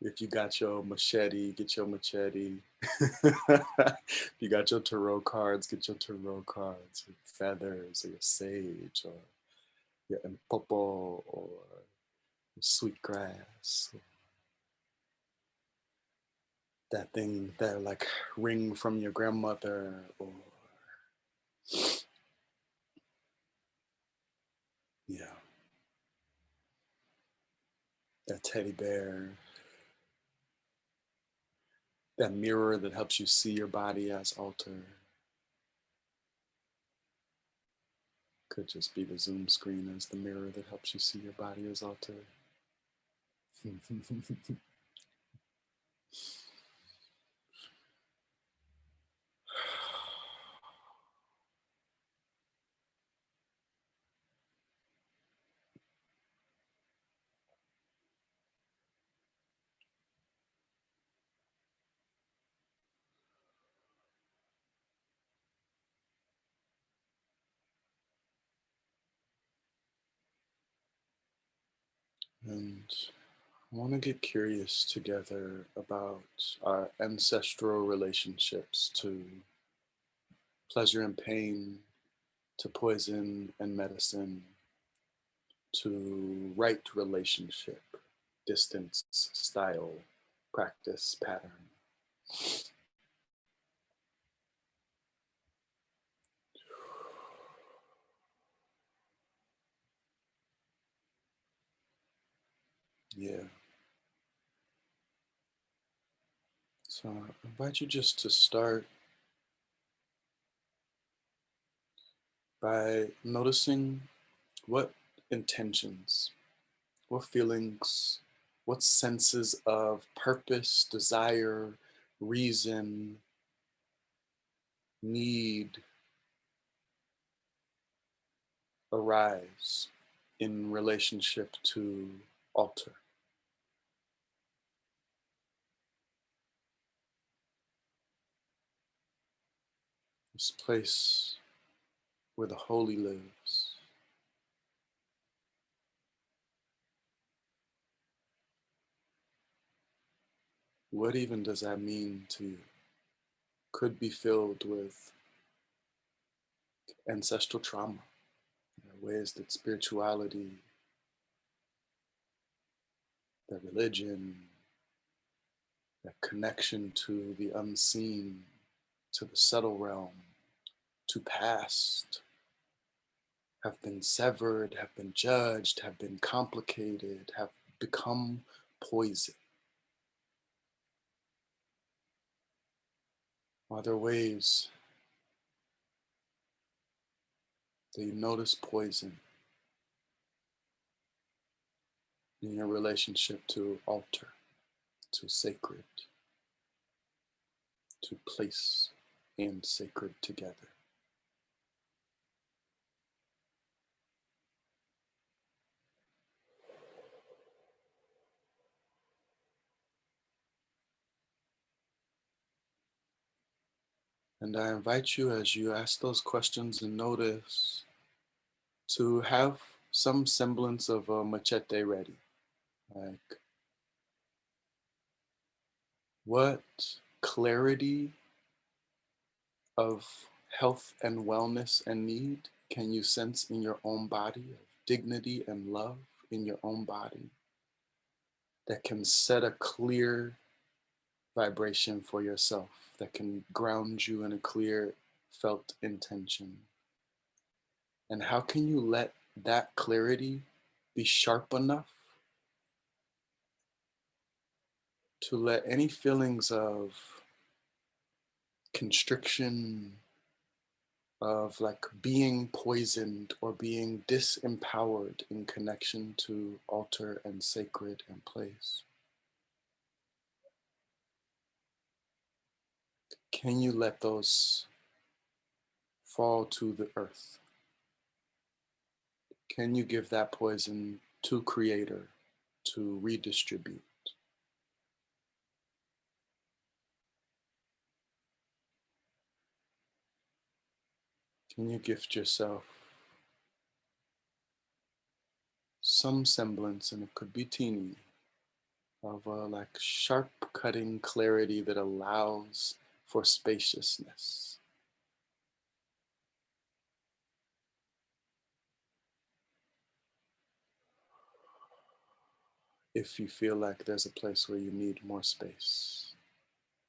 If you got your machete, get your machete. If you got your tarot cards, get your tarot cards, your feathers, or your sage, or your impopo, or your sweet grass. That thing, that like ring from your grandmother, or yeah, that teddy bear, that mirror that helps you see your body as altar. Could just be the Zoom screen as the mirror that helps you see your body as altar. And I want to get curious together about our ancestral relationships to pleasure and pain, to poison and medicine, to right relationship, distance, style, practice, pattern. Yeah. So I invite you just to start by noticing what intentions, what feelings, what senses of purpose, desire, reason, need arise in relationship to altar. This place where the holy lives. What even does that mean to you? Could be filled with ancestral trauma, ways that spirituality, that religion, that connection to the unseen, to the subtle realm, to past, have been severed, have been judged, have been complicated, have become poison. Are there ways that you notice poison in your relationship to altar, to sacred, to place and sacred together? And I invite you, as you ask those questions and notice, to have some semblance of a machete ready. Like, what clarity of health and wellness and need can you sense in your own body, of dignity and love in your own body, that can set a clear vibration for yourself, that can ground you in a clear felt intention? And how can you let that clarity be sharp enough to let any feelings of constriction, of like being poisoned or being disempowered in connection to altar and sacred and place? Can you let those fall to the earth? Can you give that poison to Creator to redistribute? Can you gift yourself some semblance, and it could be teeny, of a like sharp cutting clarity that allows for spaciousness? If you feel like there's a place where you need more space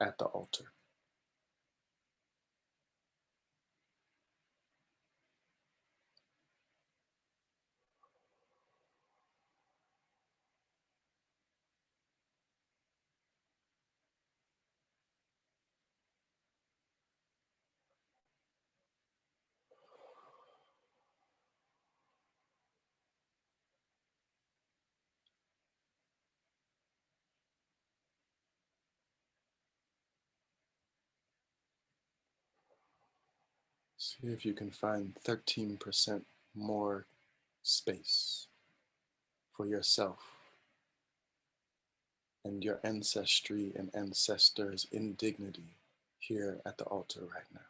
at the altar. See if you can find 13% more space for yourself and your ancestry and ancestors in dignity here at the altar right now.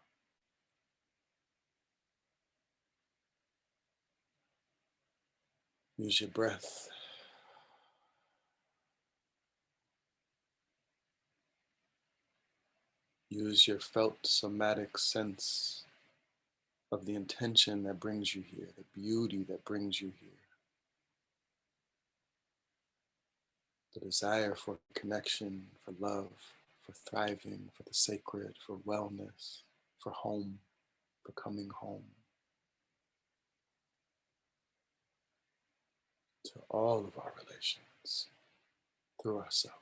Use your breath Use your felt somatic sense of the intention that brings you here, the beauty that brings you here, the desire for connection, for love, for thriving, for the sacred, for wellness, for home, for coming home, to all of our relations through ourselves.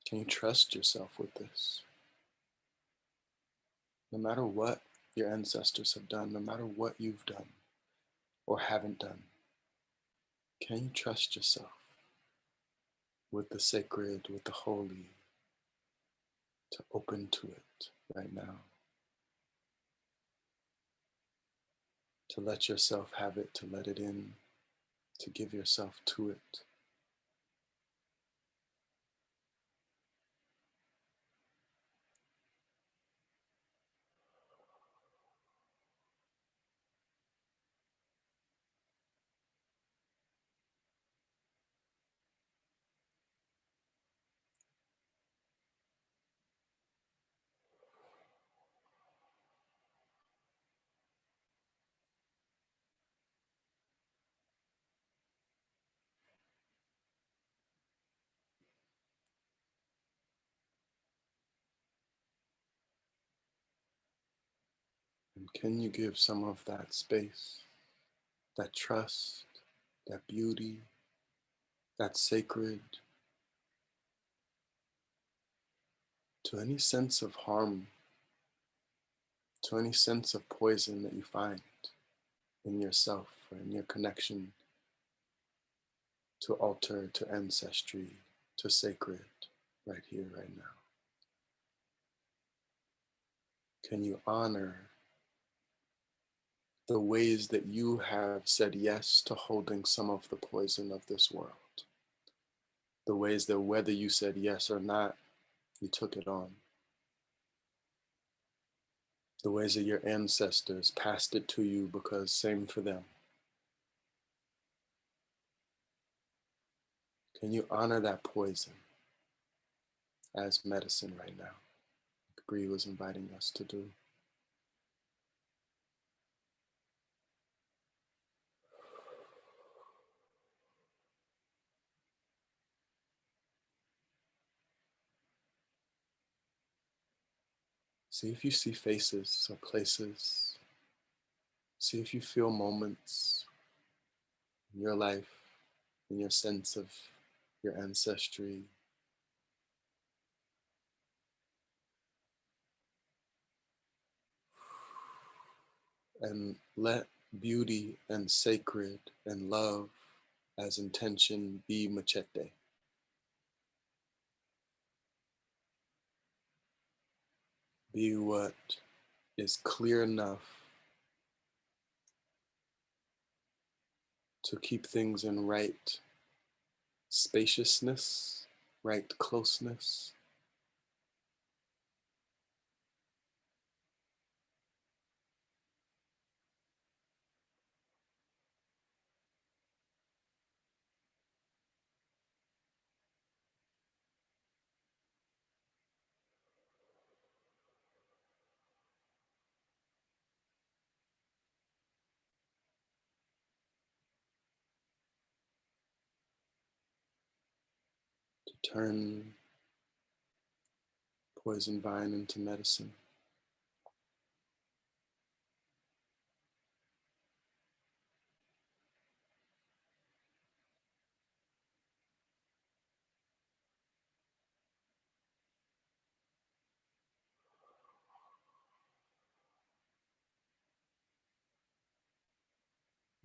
Can you trust yourself with this? No matter what your ancestors have done, no matter what you've done or haven't done, can you trust yourself with the sacred, with the holy, to open to it right now? To let yourself have it, to let it in, to give yourself to it. And can you give some of that space, that trust, that beauty, that sacred, to any sense of harm, to any sense of poison that you find in yourself or in your connection to altar, to ancestry, to sacred, right here, right now? Can you honor the ways that you have said yes to holding some of the poison of this world? The ways that whether you said yes or not, you took it on. The ways that your ancestors passed it to you because same for them. Can you honor that poison as medicine right now? Bree was inviting us to do. See if you see faces or places. See if you feel moments in your life, in your sense of your ancestry. And let beauty and sacred and love as intention be machete. Be what is clear enough to keep things in right spaciousness, right closeness. To turn poison vine into medicine.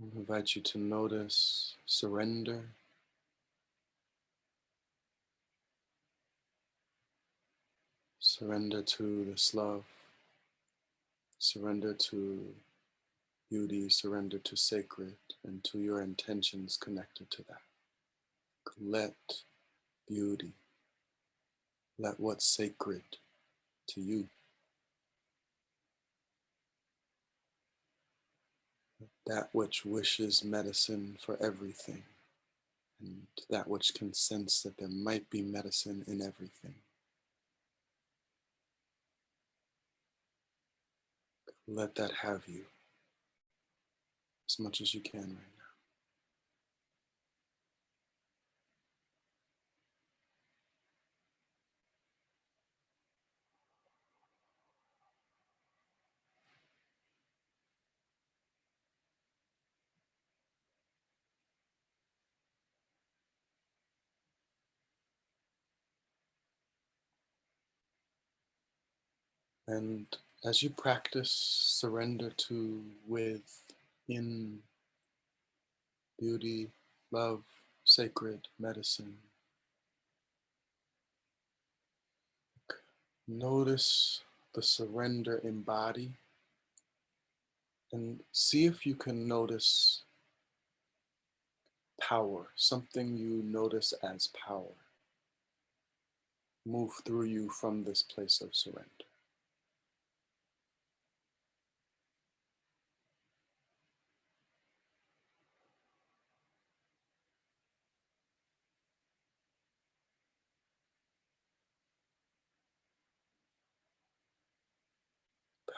I invite you to notice surrender. Surrender to this love. Surrender to beauty. Surrender to sacred and to your intentions connected to that. Let beauty, let what's sacred to you, that which wishes medicine for everything, and that which can sense that there might be medicine in everything. Let that have you as much as you can right now. And as you practice surrender to, with, in, beauty, love, sacred, medicine, notice the surrender in body, and see if you can notice power, something you notice as power, move through you from this place of surrender.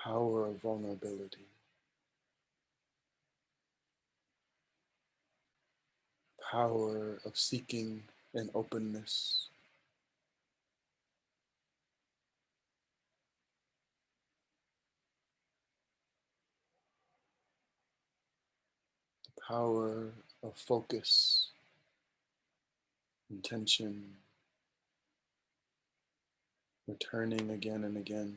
Power of vulnerability, power of seeking and openness, power of focus, intention, returning again and again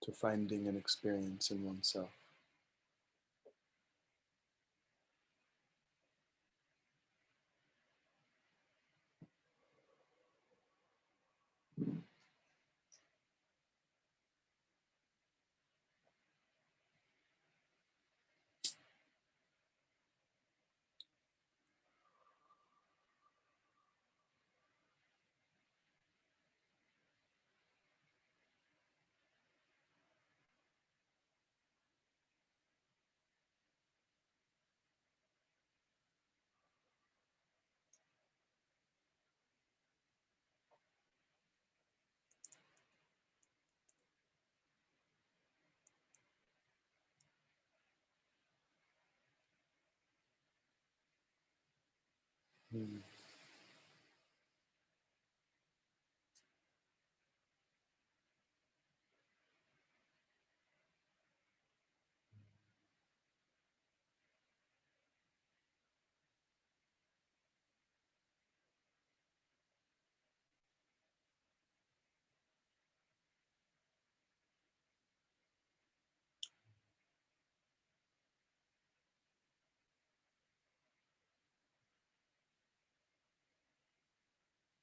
to finding an experience in oneself. Mm.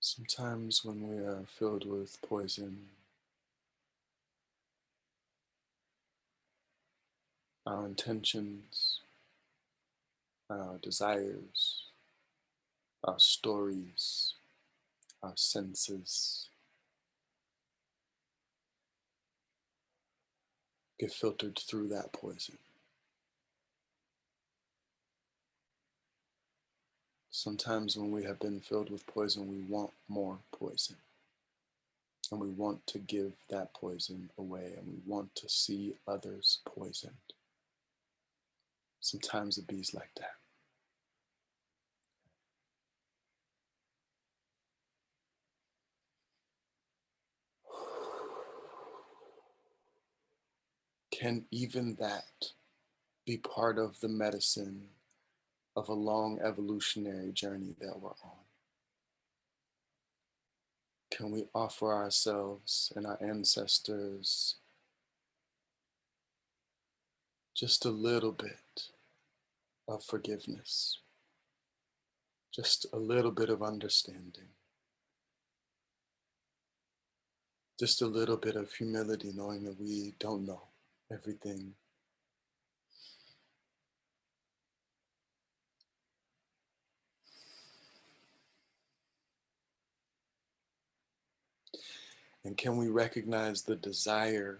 Sometimes when we are filled with poison, our intentions, our desires, our stories, our senses get filtered through that poison. Sometimes when we have been filled with poison, we want more poison. And we want to give that poison away, and we want to see others poisoned. Sometimes it bees like that. Can even that be part of the medicine of a long evolutionary journey that we're on? Can we offer ourselves and our ancestors just a little bit of forgiveness, just a little bit of understanding, just a little bit of humility, knowing that we don't know everything? And can we recognize the desire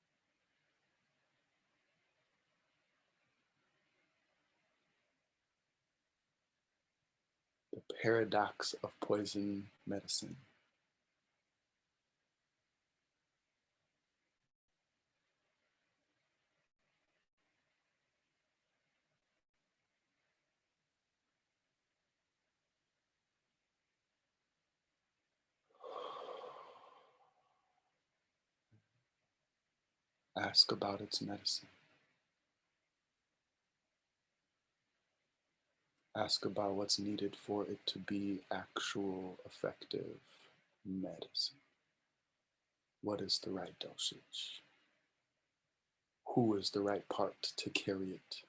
paradox of poison medicine. Ask about its medicine. Ask about what's needed for it to be actual, effective medicine. What is the right dosage? Who is the right part to carry it?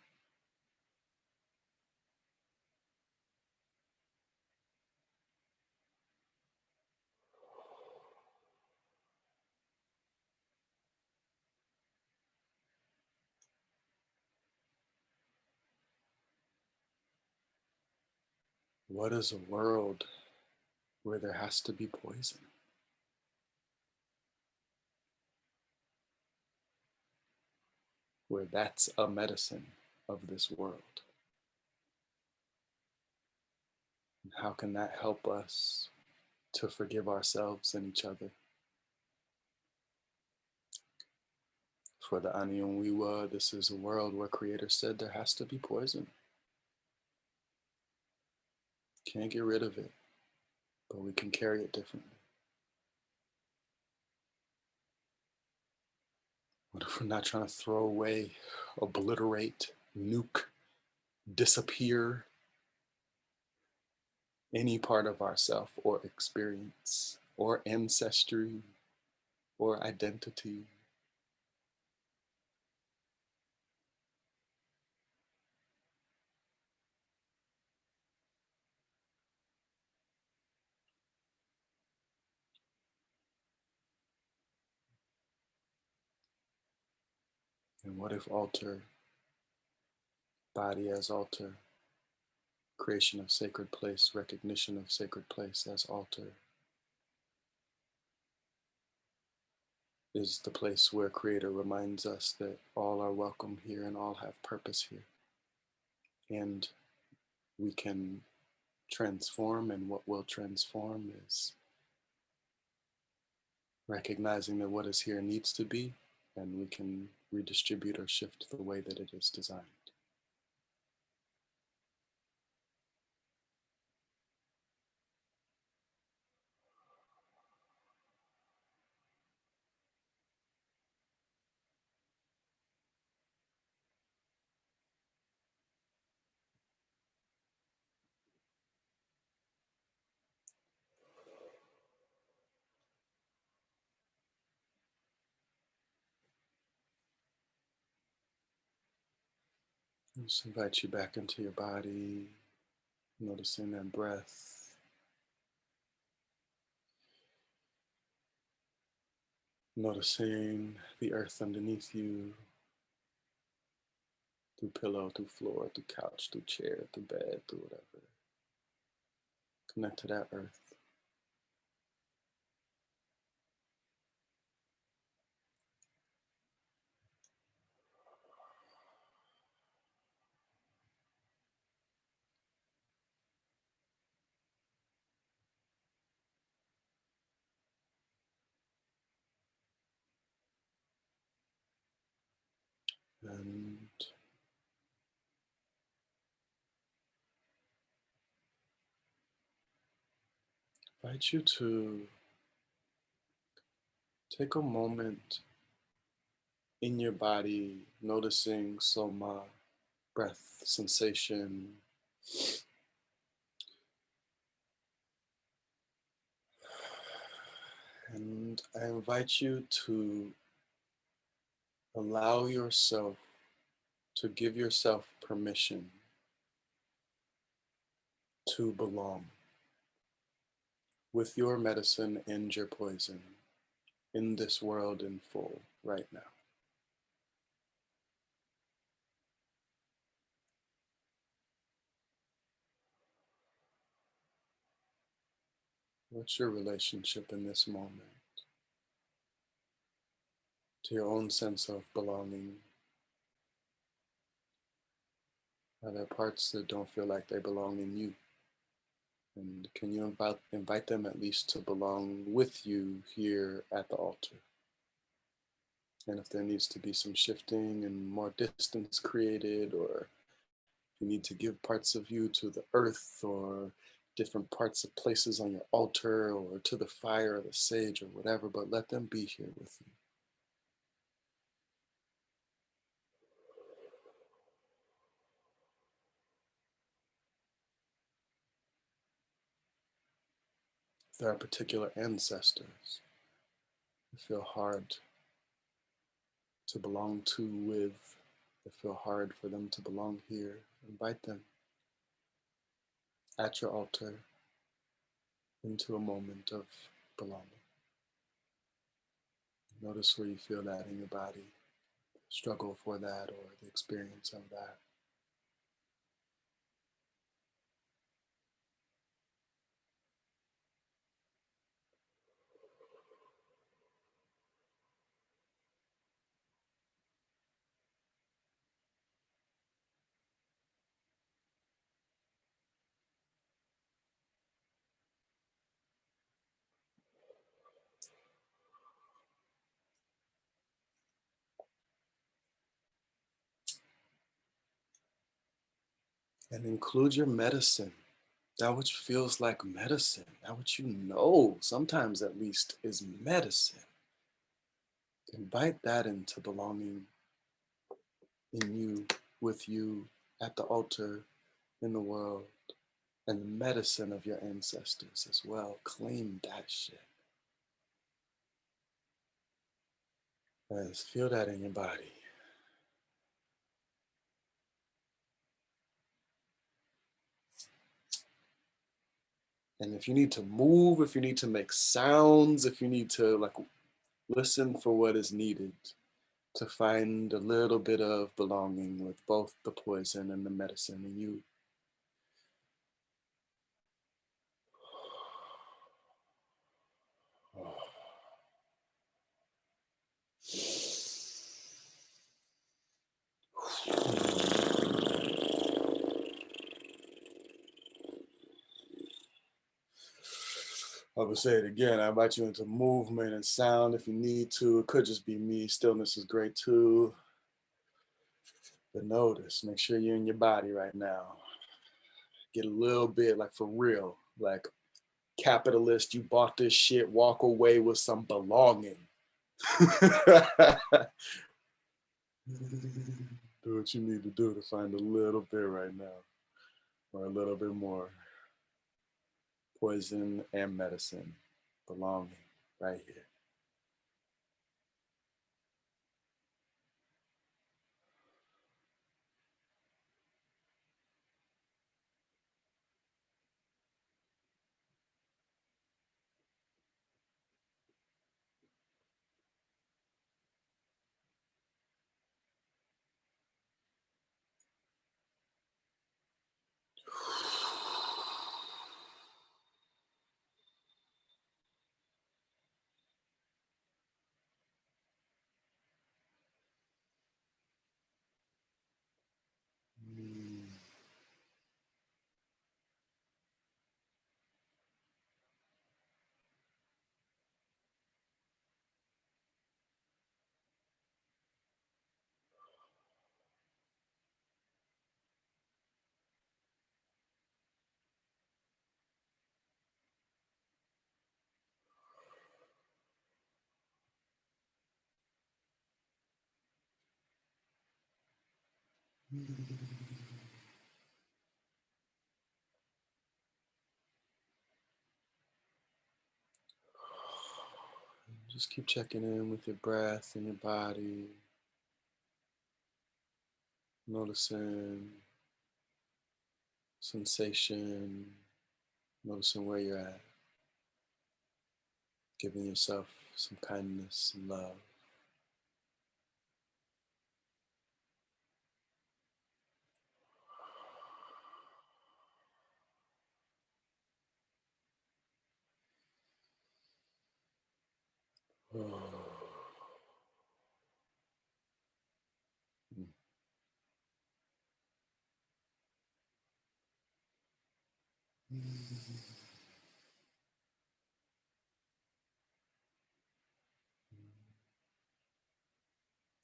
What is a world where there has to be poison? Where that's a medicine of this world? And how can that help us to forgive ourselves and each other? For the Anyonwiwa, this is a world where Creator said there has to be poison. Can't get rid of it, but we can carry it differently. What if we're not trying to throw away, obliterate, nuke, disappear any part of ourself or experience or ancestry or identity? And what if altar, body as altar, creation of sacred place, recognition of sacred place as altar, is the place where Creator reminds us that all are welcome here and all have purpose here. And we can transform, and what will transform is recognizing that what is here needs to be, and we can redistribute or shift the way that it is designed. Just invite you back into your body, noticing that breath, noticing the earth underneath you, through pillow, through floor, through couch, through chair, through bed, through whatever. Connect to that earth. And invite you to take a moment in your body, noticing soma, breath, sensation. And I invite you to allow yourself to give yourself permission to belong with your medicine and your poison in this world in full right now. What's your relationship in this moment to your own sense of belonging? Are there parts that don't feel like they belong in you? And can you invite them at least to belong with you here at the altar? And if there needs to be some shifting and more distance created, or you need to give parts of you to the earth, or different parts of places on your altar, or to the fire or the sage or whatever, but let them be here with you. If there are particular ancestors that feel hard to belong to, with, that feel hard for them to belong here, invite them at your altar into a moment of belonging. Notice where you feel that in your body, struggle for that or the experience of that. And include your medicine, that which feels like medicine, that which you know, sometimes at least, is medicine. Invite that into belonging in you, with you, at the altar, in the world, and the medicine of your ancestors as well. Claim that shit. Yes, feel that in your body. And if you need to move, if you need to make sounds, if you need to like listen for what is needed to find a little bit of belonging with both the poison and the medicine in you. I would say it again. I invite you into movement and sound if you need to. It could just be me. Stillness is great too. But notice, make sure you're in your body right now. Get a little bit like for real, like capitalist, you bought this shit, walk away with some belonging. Do what you need to do to find a little bit right now, or a little bit more. Poison and medicine, belonging right here. Just keep checking in with your breath and your body, noticing sensation, noticing where you're at, giving yourself some kindness and love.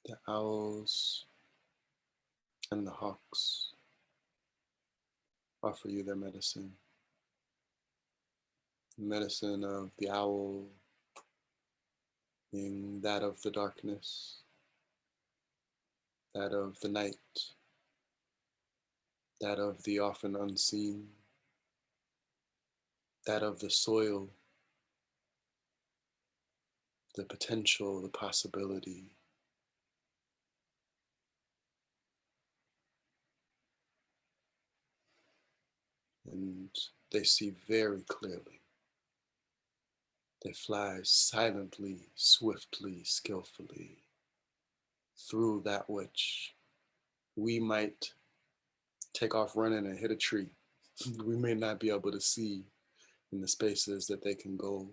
The owls and the hawks offer you their medicine. The medicine of the owl being that of the darkness, that of the night, that of the often unseen, that of the soil, the potential, the possibility. And they see very clearly. They fly silently, swiftly, skillfully through that which we might take off running and hit a tree. We may not be able to see in the spaces that they can go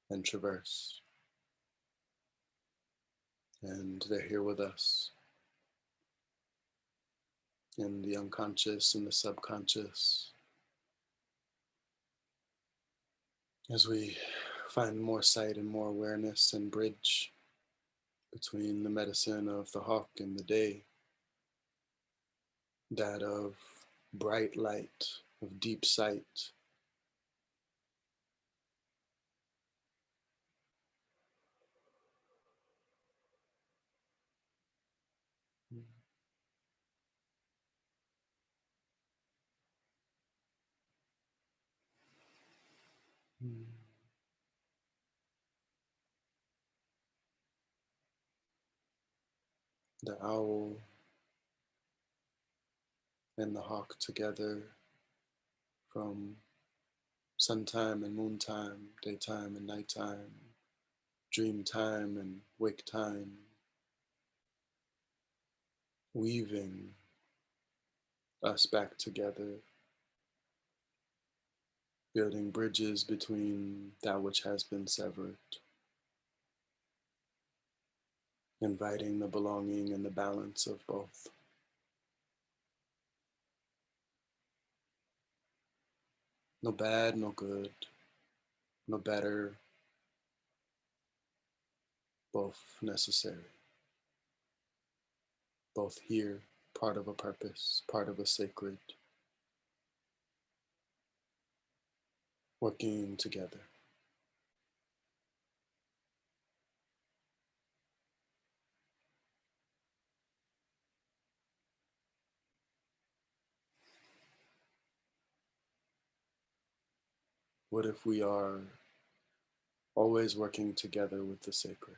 and traverse. And they're here with us in the unconscious and the subconscious as we find more sight and more awareness and bridge between the medicine of the hawk and the day, that of bright light, of deep sight, the owl and the hawk together from sun time and moon time, daytime and nighttime, dream time and wake time, weaving us back together, building bridges between that which has been severed, inviting the belonging and the balance of both. No bad, no good, no better, both necessary. Both here, part of a purpose, part of a sacred, working together. What if we are always working together with the sacred?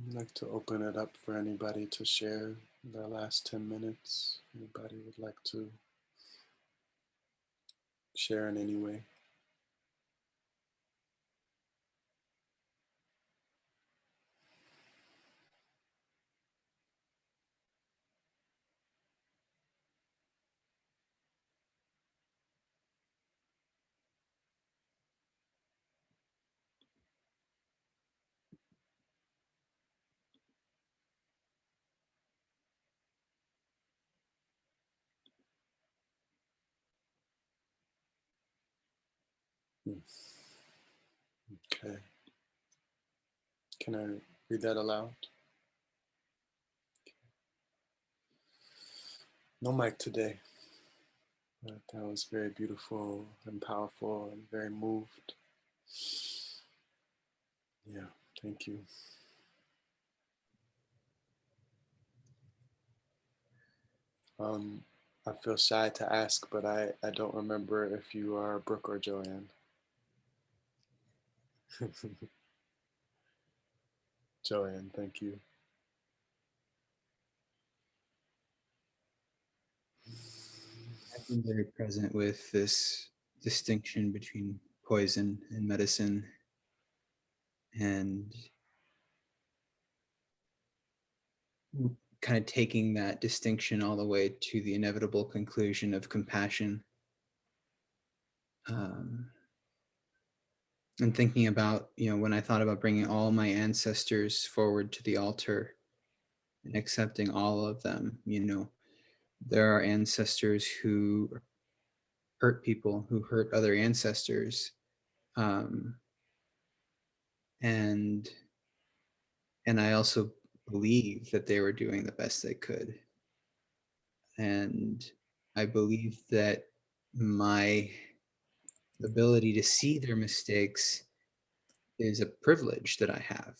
I'd like to open it up for anybody to share their last 10 minutes. Anybody would like to share in any way? Okay. Can I read that aloud? No mic today, but that was very beautiful and powerful and very moved. Yeah, thank you. I feel shy to ask, but I don't remember if you are Brooke or Joanne. Joanne, thank you. been very present with this distinction between poison and medicine, and kind of taking that distinction all the way to the inevitable conclusion of compassion. And thinking about, when I thought about bringing all my ancestors forward to the altar and accepting all of them, there are ancestors who hurt people, who hurt other ancestors. And I also believe that they were doing the best they could. And I believe that my ability to see their mistakes is a privilege that I have,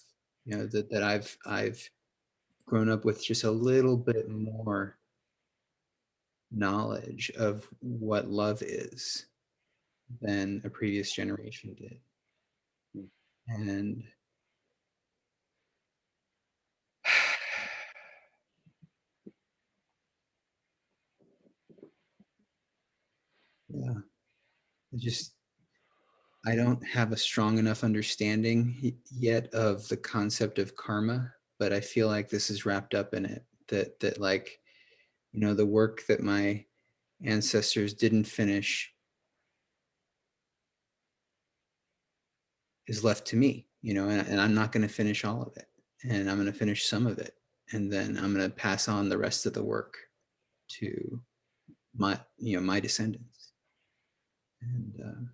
that I've grown up with just a little bit more knowledge of what love is than a previous generation did. And yeah, I don't have a strong enough understanding yet of the concept of karma, but I feel like this is wrapped up in it, that like, the work that my ancestors didn't finish is left to me, and I'm not going to finish all of it, and I'm going to finish some of it, and then I'm going to pass on the rest of the work to my descendants. And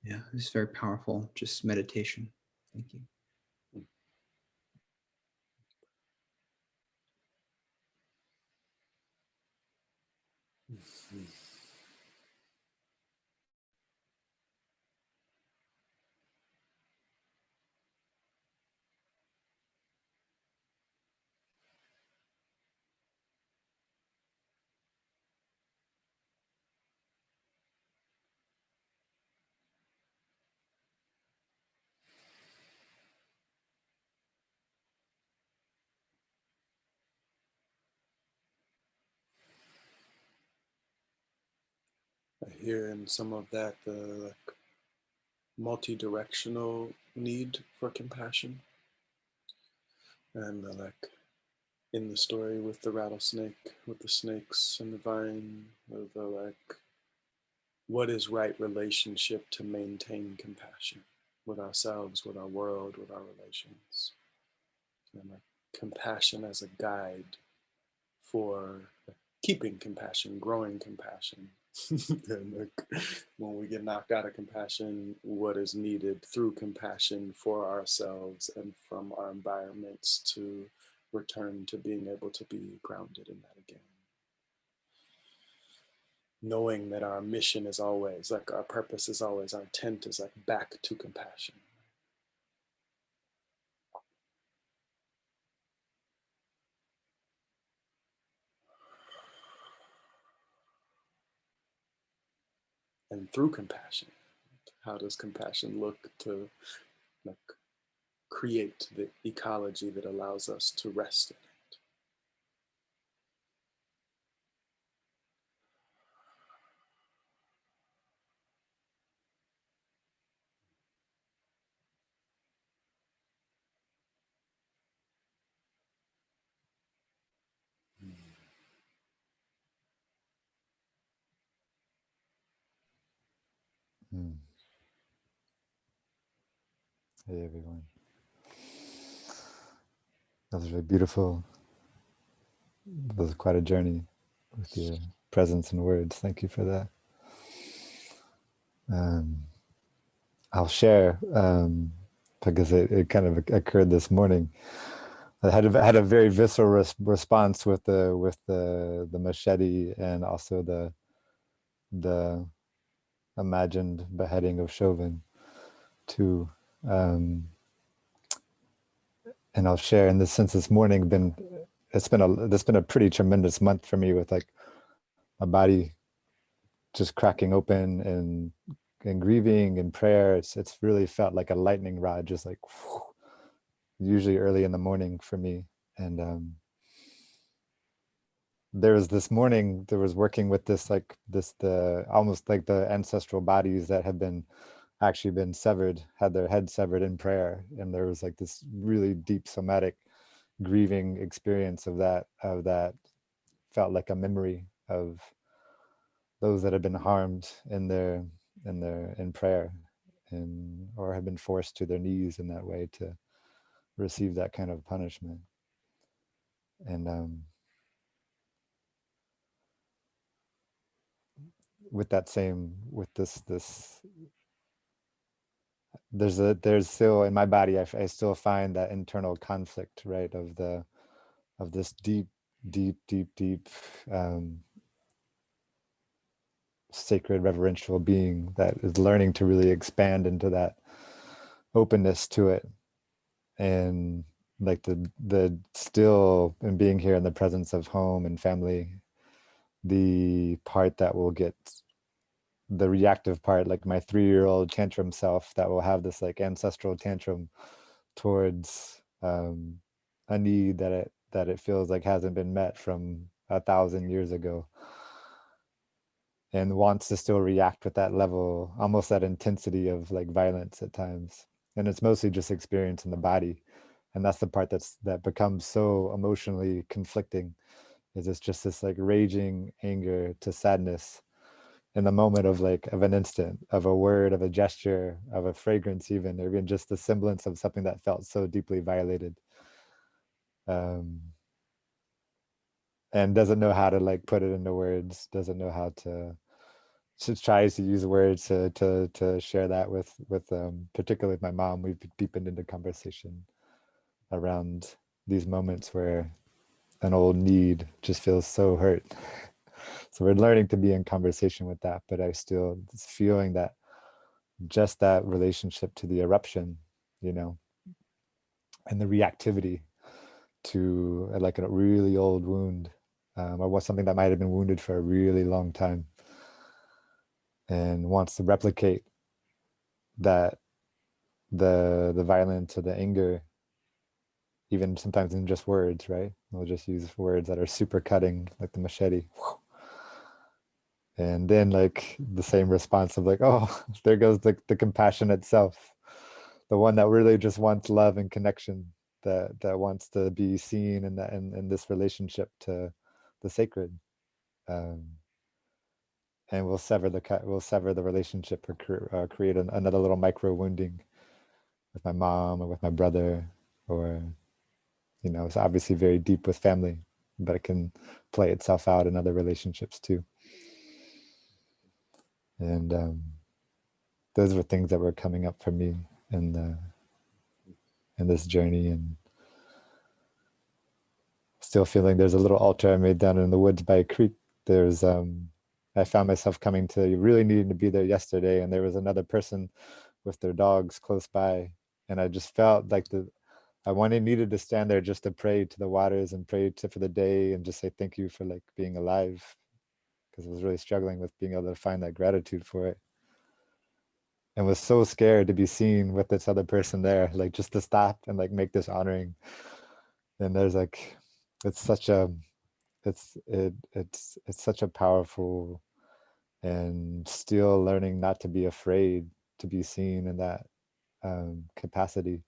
yeah, it's very powerful, just meditation. Thank you. I hear in some of that the multi-directional need for compassion, and in the story with the rattlesnake, with the snakes and the vine, what is right relationship to maintain compassion with ourselves, with our world, with our relations, and compassion as a guide for keeping compassion, growing compassion. And when we get knocked out of compassion, what is needed through compassion for ourselves and from our environments to return to being able to be grounded in that again. Knowing that our mission is always, our purpose is always, our intent is back to compassion. And through compassion, how does compassion look to create the ecology that allows us to rest in it? Hey everyone. That was really beautiful. That was quite a journey with your presence and words. Thank you for that. I'll share because it kind of occurred this morning. I had a very visceral response with the machete and also the imagined beheading of Chauvin too. And I'll share in this sense this morning it's been a pretty tremendous month for me with my body just cracking open and grieving and prayer. It's really felt like a lightning rod, just whew, usually early in the morning for me. And there was this morning, there was working with this, like the almost like the ancestral bodies that had been actually been severed, had their head severed in prayer. And there was like this really deep somatic grieving experience of that felt like a memory of those that had been harmed in prayer, and or had been forced to their knees in that way to receive that kind of punishment. And with that same, with this there's still in my body, I still find that internal conflict, right, of this deep sacred reverential being that is learning to really expand into that openness to it. And like the still, and being here in the presence of home and family, the part that will get the reactive part, like my 3-year-old tantrum self that will have this like ancestral tantrum towards a need that it feels like hasn't been met from 1,000 years ago, and wants to still react with that level, almost that intensity of like violence at times. And it's mostly just experience in the body. And that's the part that becomes so emotionally conflicting, is it's just this like raging anger to sadness in the moment of like of an instant, of a word, of a gesture, of a fragrance, even, or even just the semblance of something that felt so deeply violated. And doesn't know how to like put it into words, doesn't know how to tries to use words to share that with particularly with my mom. We've deepened into conversation around these moments where an old need just feels so hurt. So we're learning to be in conversation with that, but I still feeling that just that relationship to the eruption, you know, and the reactivity to like a really old wound, or was something that might have been wounded for a really long time, and wants to replicate that, the violence or the anger, even sometimes in just words, right? We'll just use words that are super cutting, like the machete. And then like the same response of like, oh, there goes the compassion itself, the one that really just wants love and connection, that wants to be seen in that in this relationship to the sacred. And we'll sever the relationship, or create another little micro wounding with my mom or with my brother, or, you know, it's obviously very deep with family, but it can play itself out in other relationships too. And those were things that were coming up for me in this journey, and still feeling there's a little altar I made down in the woods by a creek. There's I found myself coming to really needing to be there yesterday, and there was another person with their dogs close by, and I just felt like needed to stand there just to pray to the waters and pray for the day, and just say thank you for like being alive, because I was really struggling with being able to find that gratitude for it, and was so scared to be seen with this other person there, like just to stop and like make this honoring. And there's like, it's such a it's such a powerful, and still learning not to be afraid to be seen in that capacity.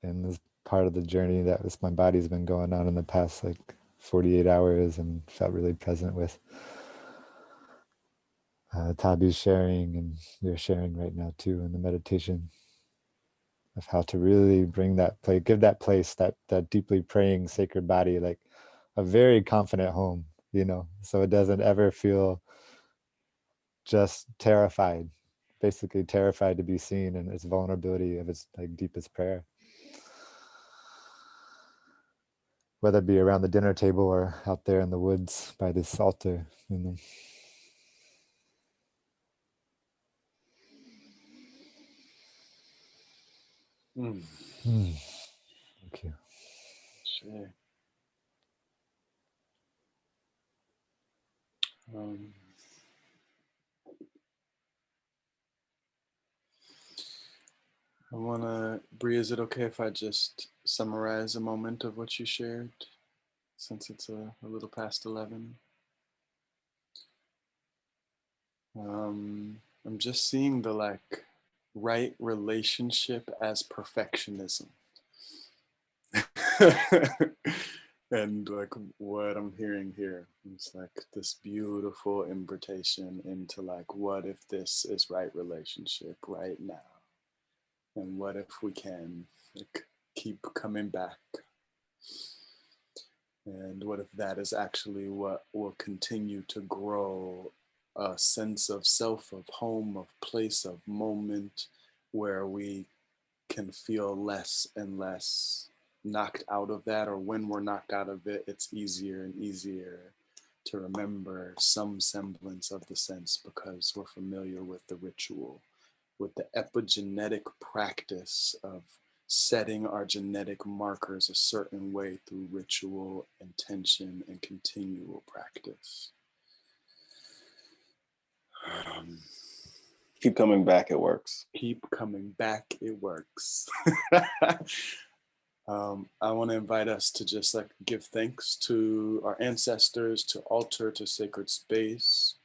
And this part of the journey that my body's been going on in the past like 48 hours, and felt really present with Tabi's sharing, and you're sharing right now too in the meditation, of how to really bring that place, give that place, that deeply praying sacred body, like a very confident home, you know, so it doesn't ever feel just terrified, basically terrified to be seen in its vulnerability of its like deepest prayer, whether it be around the dinner table or out there in the woods by this altar, you know. Thank you. Sure. I want to, Bree, is it okay if I just summarize a moment of what you shared? since it's a little past 11. I'm just seeing the like right relationship as perfectionism. And like what I'm hearing here is like this beautiful invitation into like, what if this is right relationship right now? And what if we can like keep coming back? And what if that is actually what will continue to grow a sense of self, of home, of place, of moment, where we can feel less and less knocked out of that, or when we're knocked out of it, it's easier and easier to remember some semblance of the sense because we're familiar with the ritual, with the epigenetic practice of setting our genetic markers a certain way through ritual, intention, and continual practice. Keep coming back, it works. Keep coming back, it works. I want to invite us to just like give thanks to our ancestors, to altar, to sacred space.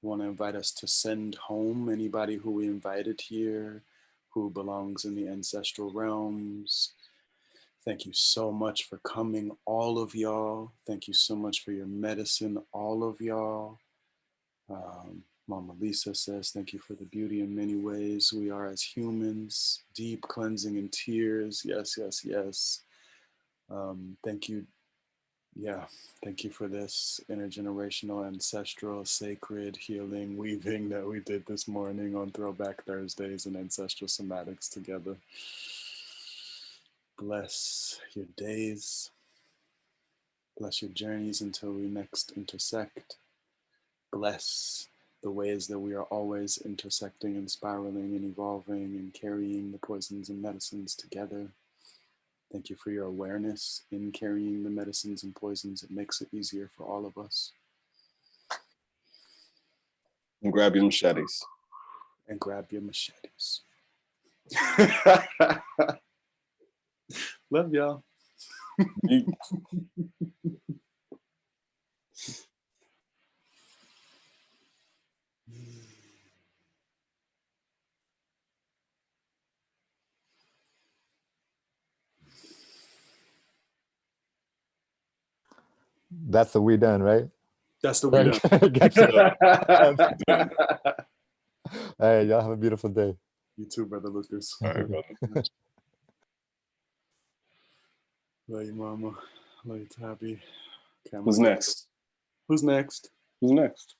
I want to invite us to send home anybody who we invited here, who belongs in the ancestral realms. Thank you so much for coming, all of y'all. Thank you so much for your medicine, all of y'all. Mama Lisa says, thank you for the beauty in many ways. We are as humans, deep cleansing in tears. Yes, yes, yes. Thank you. Yeah, thank you for this intergenerational, ancestral, sacred healing weaving that we did this morning on Throwback Thursdays and Ancestral Somatics together. Bless your days. Bless your journeys until we next intersect. Bless the ways that we are always intersecting and spiraling and evolving and carrying the poisons and medicines together. Thank you for your awareness in carrying the medicines and poisons. It makes it easier for all of us. And grab your machetes. And grab your machetes. Love y'all. That's the we done, right? That's the we done. Gotcha. All right, y'all have a beautiful day. You too, Brother Lucas. All right, brother. Love you, Mama. Love you, Tabby. Okay, Who's next? Who's next? Who's next?